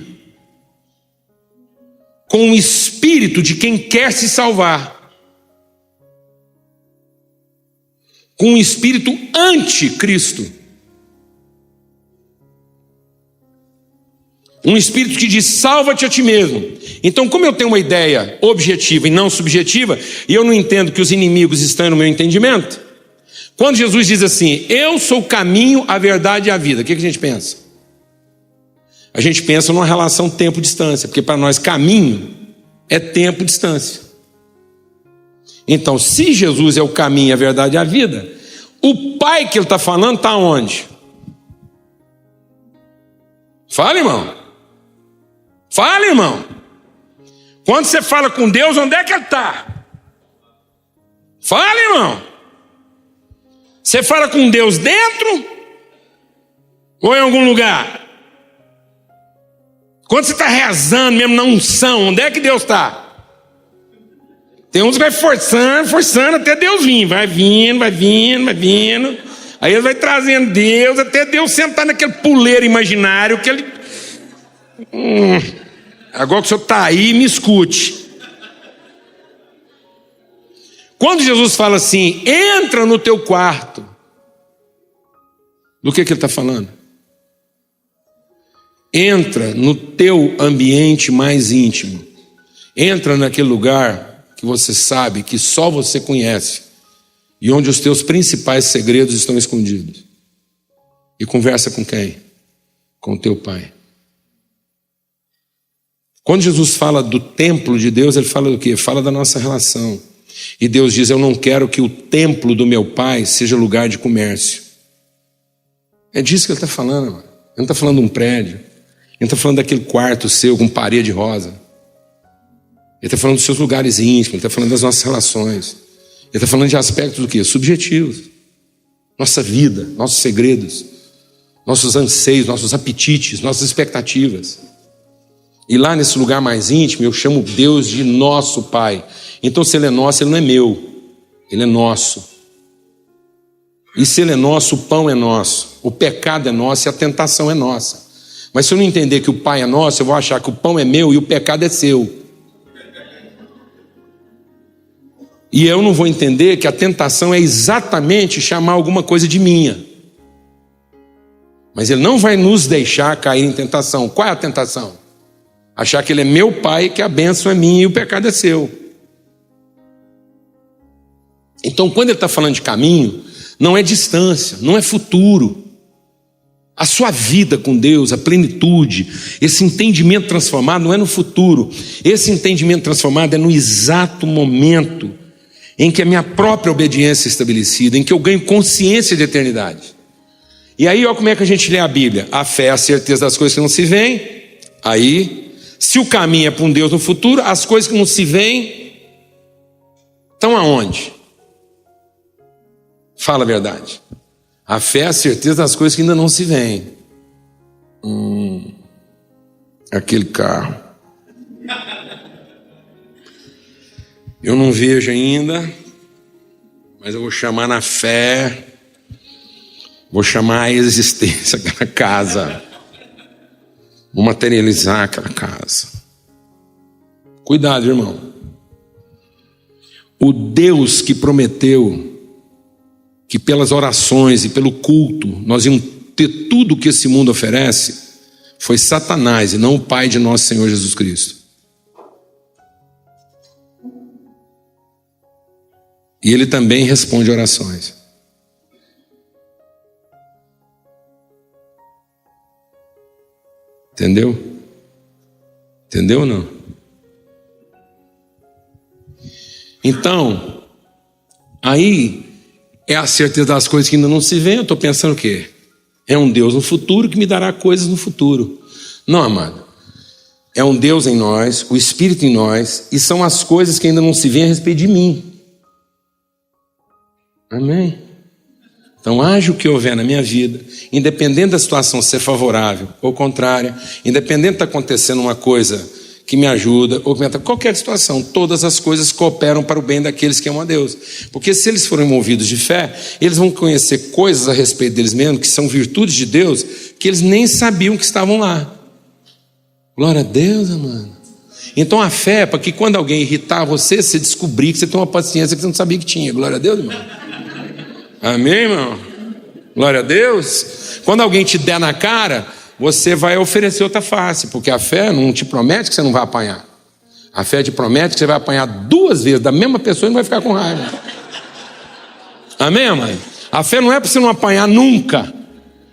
Com o espírito de quem quer se salvar. Com o espírito anticristo. Um espírito que diz, salva-te a ti mesmo. Então, como eu tenho uma ideia objetiva e não subjetiva, e eu não entendo que os inimigos estão no meu entendimento, quando Jesus diz assim, eu sou o caminho, a verdade e a vida, o que a gente pensa? A gente pensa numa relação tempo-distância, porque para nós caminho é tempo-distância. Então, se Jesus é o caminho, a verdade e a vida, o Pai que ele está falando está onde? Fala, irmão. Fala, irmão. Quando você fala com Deus, onde é que ele está? Fala, irmão. Você fala com Deus dentro ou em algum lugar? Quando você está rezando mesmo na unção, onde é que Deus está? Tem uns que vai forçando até Deus vir. Vai vindo. Aí ele vai trazendo Deus, até Deus sentar naquele puleiro imaginário que ele... Agora que o senhor está aí, me escute. Quando Jesus fala assim, entra no teu quarto, do que ele está falando? Entra no teu ambiente mais íntimo. Entra naquele lugar que você sabe, que só você conhece, e onde os teus principais segredos estão escondidos. E conversa com quem? Com o teu Pai. Quando Jesus fala do templo de Deus, ele fala do quê? Fala da nossa relação. E Deus diz, eu não quero que o templo do meu Pai seja lugar de comércio. É disso que ele está falando, mano. Ele não está falando de um prédio. Ele não está falando daquele quarto seu com parede rosa. Ele está falando dos seus lugares íntimos. Ele está falando das nossas relações. Ele está falando de aspectos do quê? Subjetivos. Nossa vida, nossos segredos, nossos anseios, nossos apetites, nossas expectativas. E lá nesse lugar mais íntimo, eu chamo Deus de nosso Pai. Então, se Ele é nosso, Ele não é meu. Ele é nosso. E se Ele é nosso, o pão é nosso. O pecado é nosso e a tentação é nossa. Mas se eu não entender que o Pai é nosso, eu vou achar que o pão é meu e o pecado é seu. E eu não vou entender que a tentação é exatamente chamar alguma coisa de minha. Mas Ele não vai nos deixar cair em tentação. Qual é a tentação? Achar que Ele é meu Pai, que a bênção é minha e o pecado é seu. Então, quando Ele está falando de caminho, não é distância, não é futuro. A sua vida com Deus, a plenitude, esse entendimento transformado não é no futuro. Esse entendimento transformado é no exato momento em que a minha própria obediência é estabelecida, em que eu ganho consciência de eternidade. E aí, olha como é que a gente lê a Bíblia. A fé é a certeza das coisas que não se veem. Aí... se o caminho é para um Deus no futuro, as coisas que não se veem estão aonde? Fala a verdade. A fé é a certeza das coisas que ainda não se veem. Aquele carro. Eu não vejo ainda, mas eu vou chamar na fé, vou chamar a existência daquela casa. Vou materializar aquela casa. Cuidado, irmão. O Deus que prometeu que pelas orações e pelo culto nós íamos ter tudo o que esse mundo oferece, foi Satanás e não o Pai de nosso Senhor Jesus Cristo. E Ele também responde orações. Entendeu? Entendeu ou não? Então, aí é a certeza das coisas que ainda não se veem. Eu estou pensando o quê? É um Deus no futuro que me dará coisas no futuro. Não, amado. É um Deus em nós, o Espírito em nós, e são as coisas que ainda não se veem a respeito de mim. Amém? Então, haja o que houver na minha vida, independente da situação ser favorável ou contrária, independente de estar acontecendo uma coisa que me ajuda, ou qualquer situação, todas as coisas cooperam para o bem daqueles que amam a Deus. Porque se eles forem movidos de fé, eles vão conhecer coisas a respeito deles mesmos, que são virtudes de Deus, que eles nem sabiam que estavam lá. Glória a Deus, amado. Então a fé é para que quando alguém irritar você descobrir que você tem uma paciência que você não sabia que tinha. Glória a Deus, irmão. Amém, irmão? Glória a Deus. Quando alguém te der na cara, você vai oferecer outra face, porque a fé não te promete que você não vai apanhar. A fé te promete que você vai apanhar 2 vezes da mesma pessoa e não vai ficar com raiva. Amém, mãe? A fé não é para você não apanhar nunca.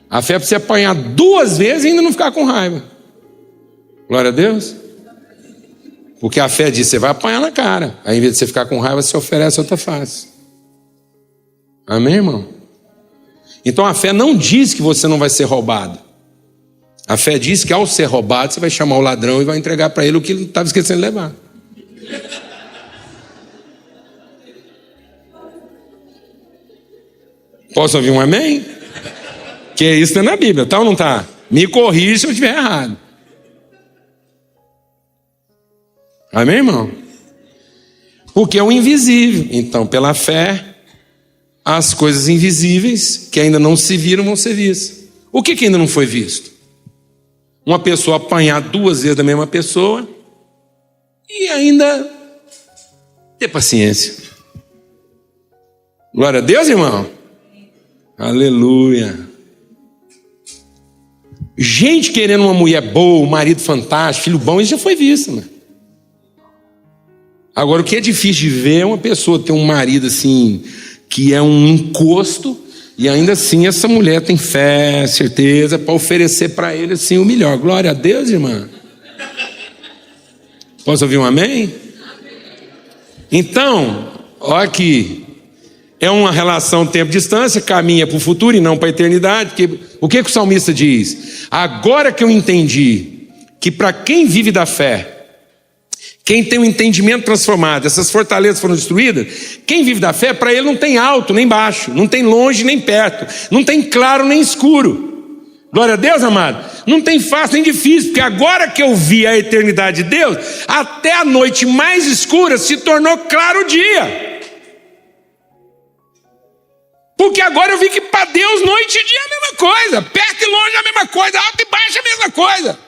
A fé é para você apanhar 2 vezes e ainda não ficar com raiva. Glória a Deus. Porque a fé diz, você vai apanhar na cara. Aí, em vez de você ficar com raiva, você oferece outra face. Amém, irmão? Então a fé não diz que você não vai ser roubado. A fé diz que ao ser roubado, você vai chamar o ladrão e vai entregar para ele o que ele estava esquecendo de levar. Posso ouvir um amém? Que isso está na Bíblia, tá ou não está? Me corrija se eu estiver errado. Amém, irmão? Porque é o invisível. Então, pela fé, as coisas invisíveis que ainda não se viram vão ser vistas. O que ainda não foi visto? Uma pessoa apanhar 2 vezes da mesma pessoa e ainda ter paciência. Glória a Deus, irmão. Aleluia. Gente querendo uma mulher boa, um marido fantástico, filho bom, isso já foi visto, né? Agora, o que é difícil de ver é uma pessoa ter um marido assim, que é um encosto, e ainda assim essa mulher tem fé, certeza, para oferecer para ele assim o melhor. Glória a Deus, irmã. Posso ouvir um amém? Então, olha aqui. É uma relação tempo-distância, caminha para o futuro e não para a eternidade. O que o salmista diz? Agora que eu entendi que para quem vive da fé, quem tem um entendimento transformado, essas fortalezas foram destruídas, quem vive da fé, para ele não tem alto nem baixo, não tem longe nem perto, não tem claro nem escuro. Glória a Deus, amado. Não tem fácil nem difícil, porque agora que eu vi a eternidade de Deus, até a noite mais escura se tornou claro o dia. Porque agora eu vi que para Deus noite e dia é a mesma coisa, perto e longe é a mesma coisa, alto e baixo é a mesma coisa.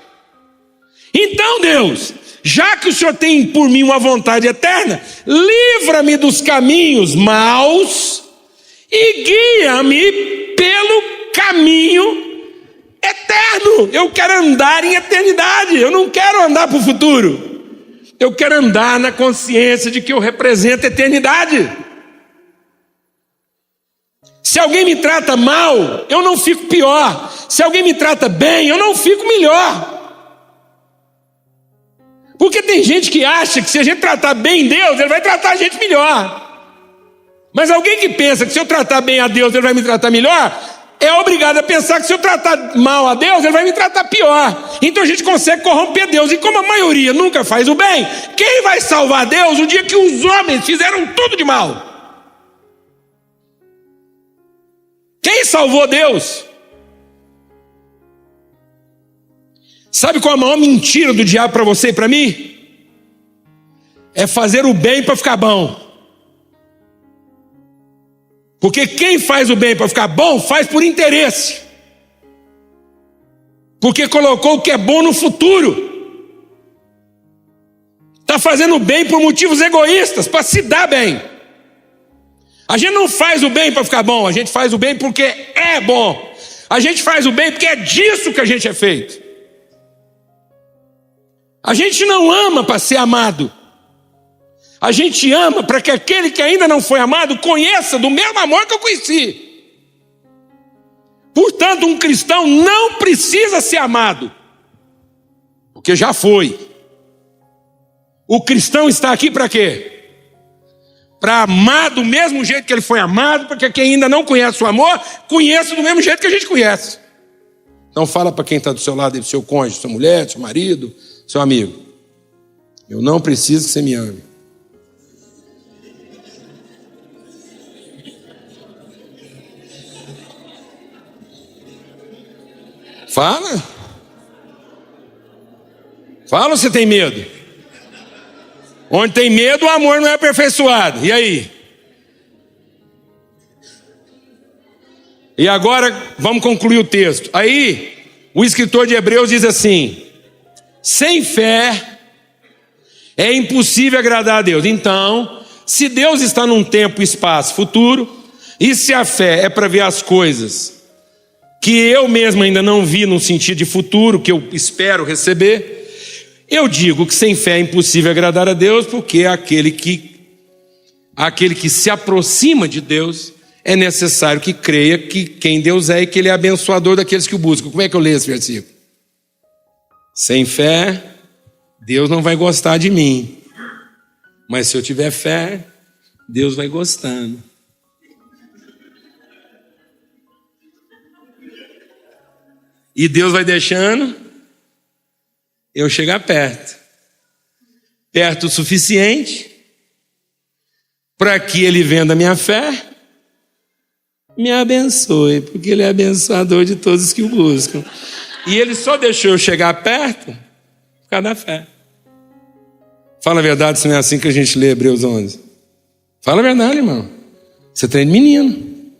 Então, Deus, já que o Senhor tem por mim uma vontade eterna, livra-me dos caminhos maus e guia-me pelo caminho eterno. Eu quero andar em eternidade, eu não quero andar para o futuro. Eu quero andar na consciência de que eu represento a eternidade. Se alguém me trata mal, eu não fico pior. Se alguém me trata bem, eu não fico melhor. Porque tem gente que acha que se a gente tratar bem Deus, Ele vai tratar a gente melhor. Mas alguém que pensa que se eu tratar bem a Deus, Ele vai me tratar melhor, é obrigado a pensar que se eu tratar mal a Deus, Ele vai me tratar pior. Então a gente consegue corromper Deus. E como a maioria nunca faz o bem, quem vai salvar Deus o dia que os homens fizeram tudo de mal? Quem salvou Deus? Sabe qual é a maior mentira do diabo para você e para mim? É fazer o bem para ficar bom. Porque quem faz o bem para ficar bom, faz por interesse. Porque colocou o que é bom no futuro. Está fazendo o bem por motivos egoístas, para se dar bem. A gente não faz o bem para ficar bom, a gente faz o bem porque é bom. A gente faz o bem porque é disso que a gente é feito. A gente não ama para ser amado. A gente ama para que aquele que ainda não foi amado conheça do mesmo amor que eu conheci. Portanto, um cristão não precisa ser amado, porque já foi. O cristão está aqui para quê? Para amar do mesmo jeito que ele foi amado, para que quem ainda não conhece o amor, conheça do mesmo jeito que a gente conhece. Então fala para quem está do seu lado, seu cônjuge, sua mulher, seu marido, seu amigo. Eu não preciso que você me ame. Fala. Fala ou você tem medo? Onde tem medo, o amor não é aperfeiçoado. E aí? E agora, vamos concluir o texto. Aí, o escritor de Hebreus diz assim: sem fé é impossível agradar a Deus. Então, se Deus está num tempo e espaço futuro, e se a fé é para ver as coisas que eu mesmo ainda não vi no sentido de futuro, que eu espero receber, eu digo que sem fé é impossível agradar a Deus, porque aquele que se aproxima de Deus, é necessário que creia que quem Deus é e que Ele é abençoador daqueles que o buscam. Como é que eu leio esse versículo? Sem fé, Deus não vai gostar de mim. Mas se eu tiver fé, Deus vai gostando. E Deus vai deixando eu chegar perto. Perto o suficiente para que Ele venda a minha fé, me abençoe, porque Ele é abençoador de todos os que o buscam. E Ele só deixou eu chegar perto por causa da fé. Fala a verdade, se não é assim que a gente lê Hebreus 11. Fala a verdade, irmão. Você treina menino.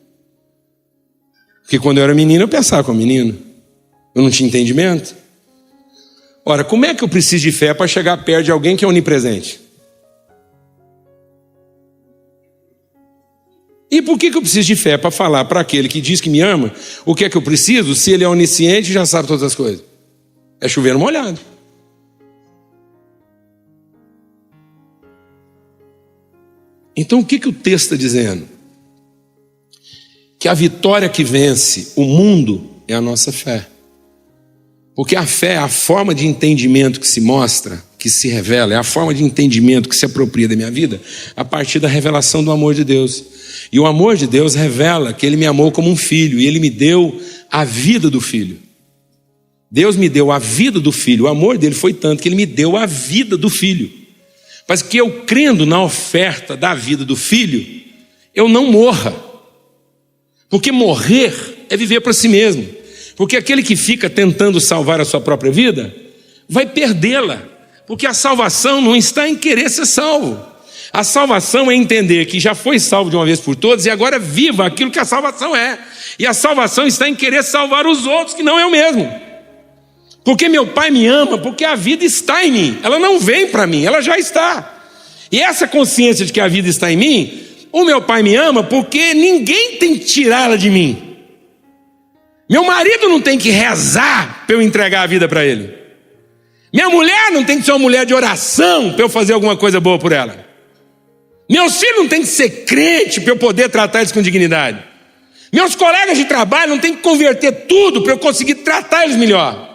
Porque quando eu era menino, eu pensava como menino. Eu não tinha entendimento. Ora, como é que eu preciso de fé para chegar perto de alguém que é onipresente? E por que eu preciso de fé para falar para aquele que diz que me ama o que é que eu preciso, se ele é onisciente e já sabe todas as coisas? É chover no molhado. Então o que o texto está dizendo? Que a vitória que vence o mundo é a nossa fé. Porque a fé é a forma de entendimento que se mostra, que se revela, é a forma de entendimento que se apropria da minha vida a partir da revelação do amor de Deus. E o amor de Deus revela que Ele me amou como um filho, e Ele me deu a vida do filho. Deus me deu a vida do filho, o amor dele foi tanto que Ele me deu a vida do filho. Mas que eu, crendo na oferta da vida do filho, eu não morra. Porque morrer é viver para si mesmo. Porque aquele que fica tentando salvar a sua própria vida, vai perdê-la. Porque a salvação não está em querer ser salvo. A salvação é entender que já foi salvo de uma vez por todas e agora viva aquilo que a salvação é. E a salvação está em querer salvar os outros, que não eu mesmo. Porque meu Pai me ama, porque a vida está em mim. Ela não vem para mim, ela já está. E essa consciência de que a vida está em mim, o meu Pai me ama porque ninguém tem que tirá-la de mim. Meu marido não tem que rezar para eu entregar a vida para ele. Minha mulher não tem que ser uma mulher de oração para eu fazer alguma coisa boa por ela. Meus filhos não tem que ser crente para eu poder tratar eles com dignidade. Meus colegas de trabalho não tem que converter tudo para eu conseguir tratar eles melhor.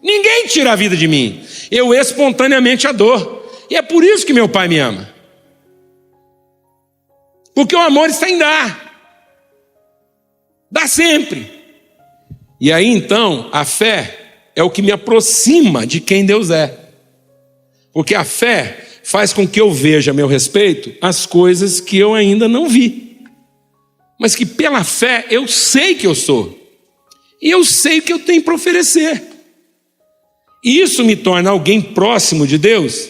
Ninguém tira a vida de mim. Eu espontaneamente a dou. E é por isso que meu Pai me ama. Porque o amor está em dar. Dá sempre. E aí então, a fé é o que me aproxima de quem Deus é. Porque a fé faz com que eu veja a meu respeito as coisas que eu ainda não vi. Mas que pela fé eu sei que eu sou. E eu sei o que eu tenho para oferecer. E isso me torna alguém próximo de Deus,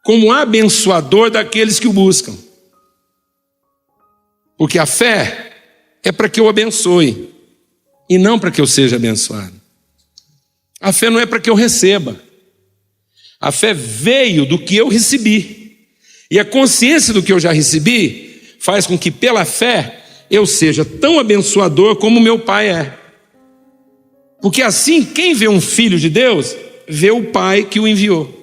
como abençoador daqueles que o buscam. Porque a fé é para que eu abençoe, e não para que eu seja abençoado. A fé não é para que eu receba. A fé veio do que eu recebi. E a consciência do que eu já recebi faz com que pela fé eu seja tão abençoador como meu Pai é. Porque assim, quem vê um filho de Deus, vê o Pai que o enviou.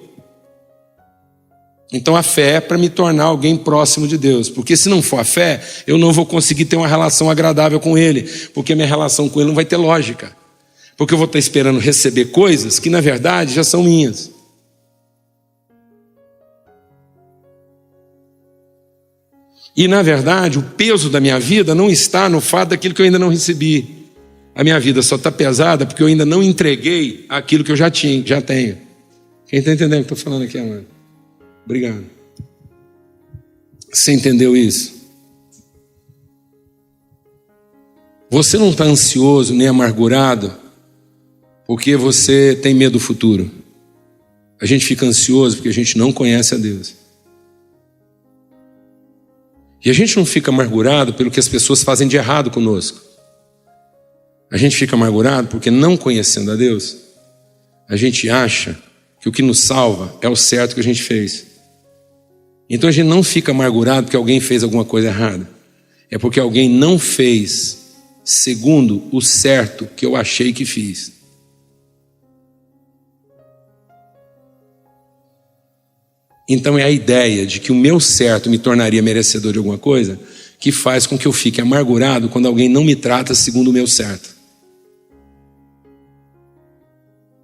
Então a fé é para me tornar alguém próximo de Deus. Porque se não for a fé, eu não vou conseguir ter uma relação agradável com Ele. Porque a minha relação com Ele não vai ter lógica. Porque eu vou estar esperando receber coisas que na verdade já são minhas. E na verdade o peso da minha vida não está no fato daquilo que eu ainda não recebi. A minha vida só está pesada porque eu ainda não entreguei aquilo que eu já tenho. Quem está entendendo o que eu estou falando aqui, amado? Obrigado. Você entendeu isso? Você não está ansioso nem amargurado porque você tem medo do futuro. A gente fica ansioso porque a gente não conhece a Deus. E a gente não fica amargurado pelo que as pessoas fazem de errado conosco. A gente fica amargurado porque, não conhecendo a Deus, a gente acha que o que nos salva é o certo que a gente fez. Então a gente não fica amargurado porque alguém fez alguma coisa errada. É porque alguém não fez segundo o certo que eu achei que fiz. Então é a ideia de que o meu certo me tornaria merecedor de alguma coisa que faz com que eu fique amargurado quando alguém não me trata segundo o meu certo.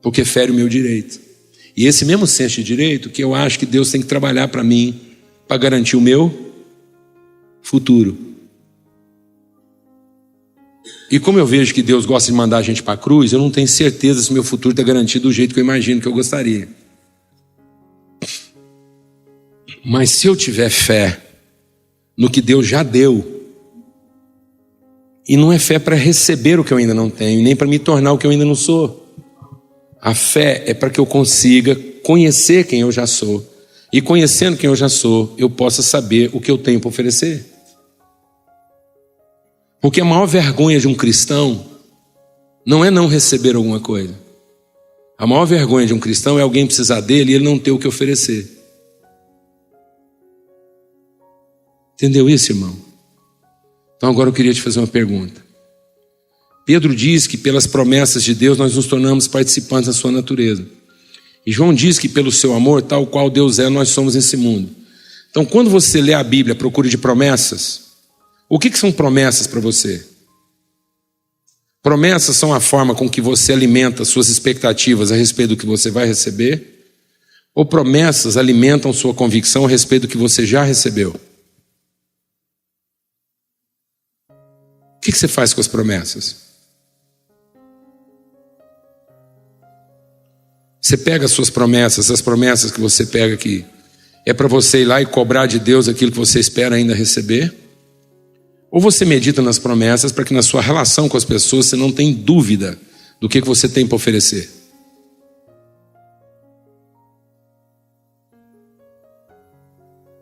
Porque fere o meu direito. E esse mesmo senso de direito que eu acho que Deus tem que trabalhar para mim, para garantir o meu futuro. E como eu vejo que Deus gosta de mandar a gente para a cruz, eu não tenho certeza se o meu futuro está garantido do jeito que eu imagino que eu gostaria. Mas se eu tiver fé no que Deus já deu, e não é fé para receber o que eu ainda não tenho, nem para me tornar o que eu ainda não sou. A fé é para que eu consiga conhecer quem eu já sou. E conhecendo quem eu já sou, eu possa saber o que eu tenho para oferecer. Porque a maior vergonha de um cristão não é não receber alguma coisa. A maior vergonha de um cristão é alguém precisar dele e ele não ter o que oferecer. Entendeu isso, irmão? Então agora eu queria te fazer uma pergunta. Pedro diz que pelas promessas de Deus nós nos tornamos participantes da sua natureza. E João diz que pelo seu amor, tal qual Deus é, nós somos nesse mundo. Então quando você lê a Bíblia à procura de promessas, o que são promessas para você? Promessas são a forma com que você alimenta suas expectativas a respeito do que você vai receber? Ou promessas alimentam sua convicção a respeito do que você já recebeu? O que você faz com as promessas? Você pega as suas promessas, as promessas que você pega aqui, é para você ir lá e cobrar de Deus aquilo que você espera ainda receber? Ou você medita nas promessas para que na sua relação com as pessoas você não tenha dúvida do que você tem para oferecer?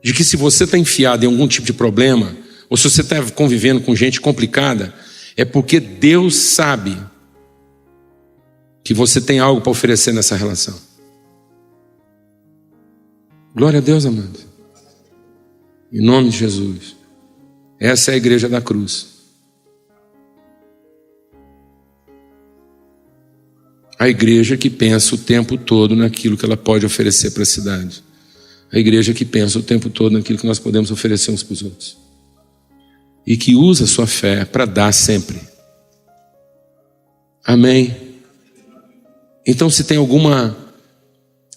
De que se você está enfiado em algum tipo de problema, ou se você está convivendo com gente complicada, é porque Deus sabe que você tem algo para oferecer nessa relação. Glória a Deus, amado. Em nome de Jesus. Essa é a igreja da cruz. A igreja que pensa o tempo todo naquilo que ela pode oferecer para a cidade. A igreja que pensa o tempo todo naquilo que nós podemos oferecer uns para os outros. E que usa a sua fé para dar sempre. Amém? Então, se tem alguma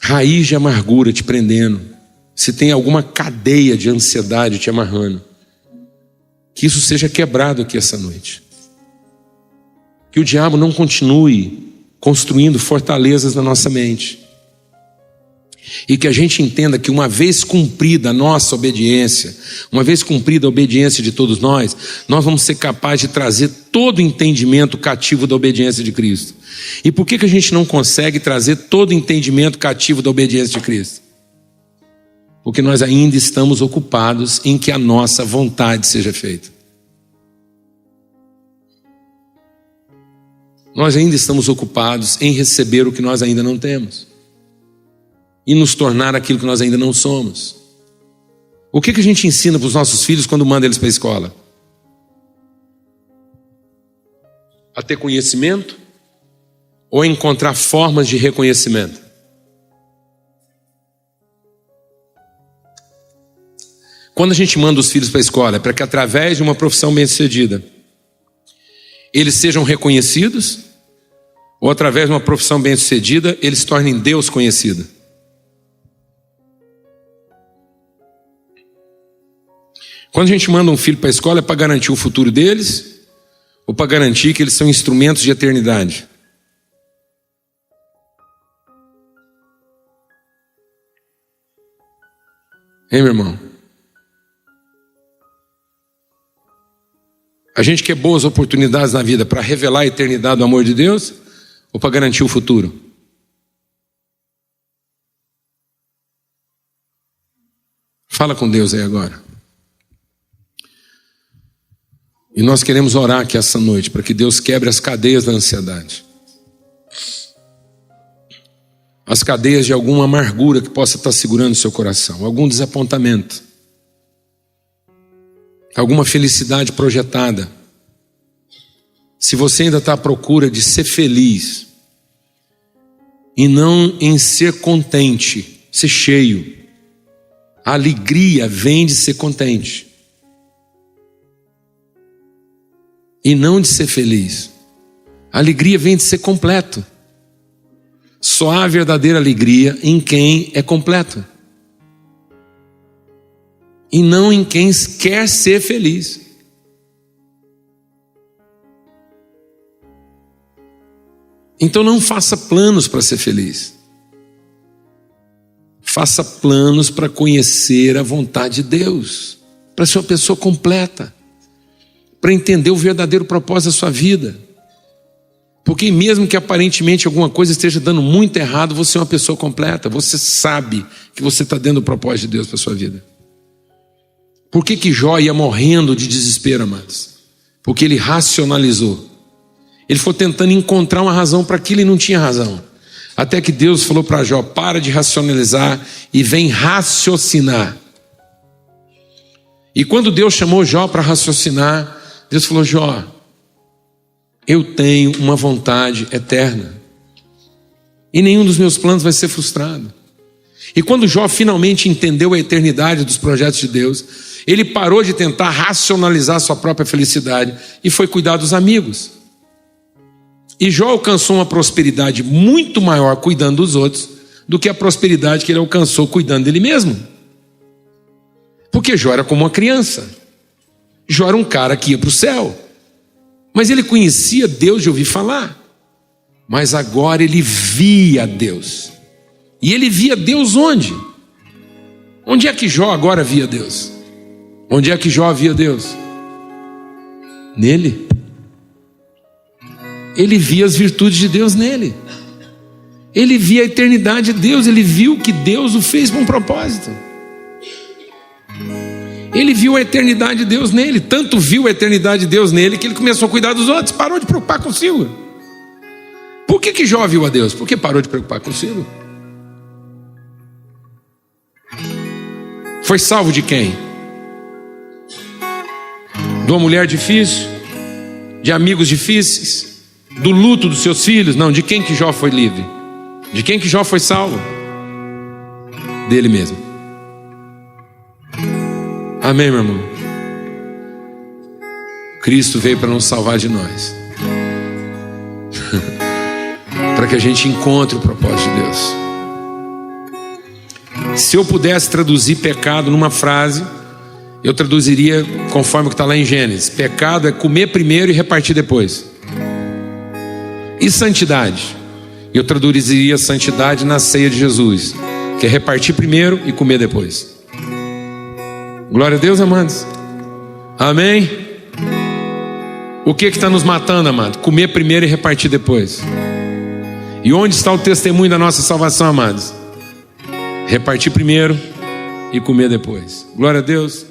raiz de amargura te prendendo, se tem alguma cadeia de ansiedade te amarrando, que isso seja quebrado aqui essa noite. Que o diabo não continue construindo fortalezas na nossa mente. E que a gente entenda que uma vez cumprida a nossa obediência, uma vez cumprida a obediência de todos nós vamos ser capazes de trazer todo o entendimento cativo da obediência de Cristo. E por que a gente não consegue trazer todo o entendimento cativo da obediência de Cristo? Porque nós ainda estamos ocupados em que a nossa vontade seja feita. Nós ainda estamos ocupados em receber o que nós ainda não temos. E nos tornar aquilo que nós ainda não somos. O que a gente ensina para os nossos filhos quando manda eles para a escola? A ter conhecimento ou a encontrar formas de reconhecimento? Quando a gente manda os filhos para a escola, é para que através de uma profissão bem-sucedida eles sejam reconhecidos, ou através de uma profissão bem-sucedida eles se tornem Deus conhecido? Quando a gente manda um filho para a escola, é para garantir o futuro deles ou para garantir que eles são instrumentos de eternidade? Hein, meu irmão? A gente quer boas oportunidades na vida para revelar a eternidade do amor de Deus ou para garantir o futuro? Fala com Deus aí agora. E nós queremos orar aqui essa noite para que Deus quebre as cadeias da ansiedade. As cadeias de alguma amargura que possa estar segurando o seu coração, algum desapontamento, alguma felicidade projetada. Se você ainda está à procura de ser feliz e não em ser contente, ser cheio, a alegria vem de ser contente e não de ser feliz. A alegria vem de ser completo. Só há verdadeira alegria em quem é completo e não em quem quer ser feliz. Então não faça planos para ser feliz. Faça planos para conhecer a vontade de Deus, para ser uma pessoa completa, para entender o verdadeiro propósito da sua vida. Porque mesmo que aparentemente alguma coisa esteja dando muito errado, você é uma pessoa completa. Você sabe que você está dentro do propósito de Deus para a sua vida. Por que Jó ia morrendo de desespero, amados? Porque ele racionalizou. Ele foi tentando encontrar uma razão para aquilo e não tinha razão. Até que Deus falou para Jó: para de racionalizar e vem raciocinar. E quando Deus chamou Jó para raciocinar, Deus falou: Jó, eu tenho uma vontade eterna e nenhum dos meus planos vai ser frustrado. E quando Jó finalmente entendeu a eternidade dos projetos de Deus, ele parou de tentar racionalizar sua própria felicidade e foi cuidar dos amigos. E Jó alcançou uma prosperidade muito maior cuidando dos outros do que a prosperidade que ele alcançou cuidando dele mesmo. Porque Jó era como uma criança. Jó era um cara que ia para o céu, mas ele conhecia Deus de ouvir falar. Mas agora ele via Deus. E ele via Deus onde? Onde é que Jó agora via Deus? Onde é que Jó via Deus? Nele. Ele via as virtudes de Deus nele. Ele via a eternidade de Deus. Ele viu que Deus o fez para um propósito. Ele viu a eternidade de Deus nele. Tanto viu a eternidade de Deus nele que ele começou a cuidar dos outros. Parou de preocupar consigo. Por que Jó viu a Deus? Porque parou de preocupar consigo. Foi salvo de quem? De uma mulher difícil? De amigos difíceis? Do luto dos seus filhos? Não, de quem que Jó foi livre? De quem que Jó foi salvo? Dele mesmo. Amém, meu irmão? Cristo veio para nos salvar de nós. Para que a gente encontre o propósito de Deus. Se eu pudesse traduzir pecado numa frase, eu traduziria conforme o que está lá em Gênesis: pecado é comer primeiro e repartir depois. E santidade? Eu traduziria santidade na ceia de Jesus, que é repartir primeiro e comer depois. Glória a Deus, amados. Amém? O que está nos matando, amado? Comer primeiro e repartir depois. E onde está o testemunho da nossa salvação, amados? Repartir primeiro e comer depois. Glória a Deus.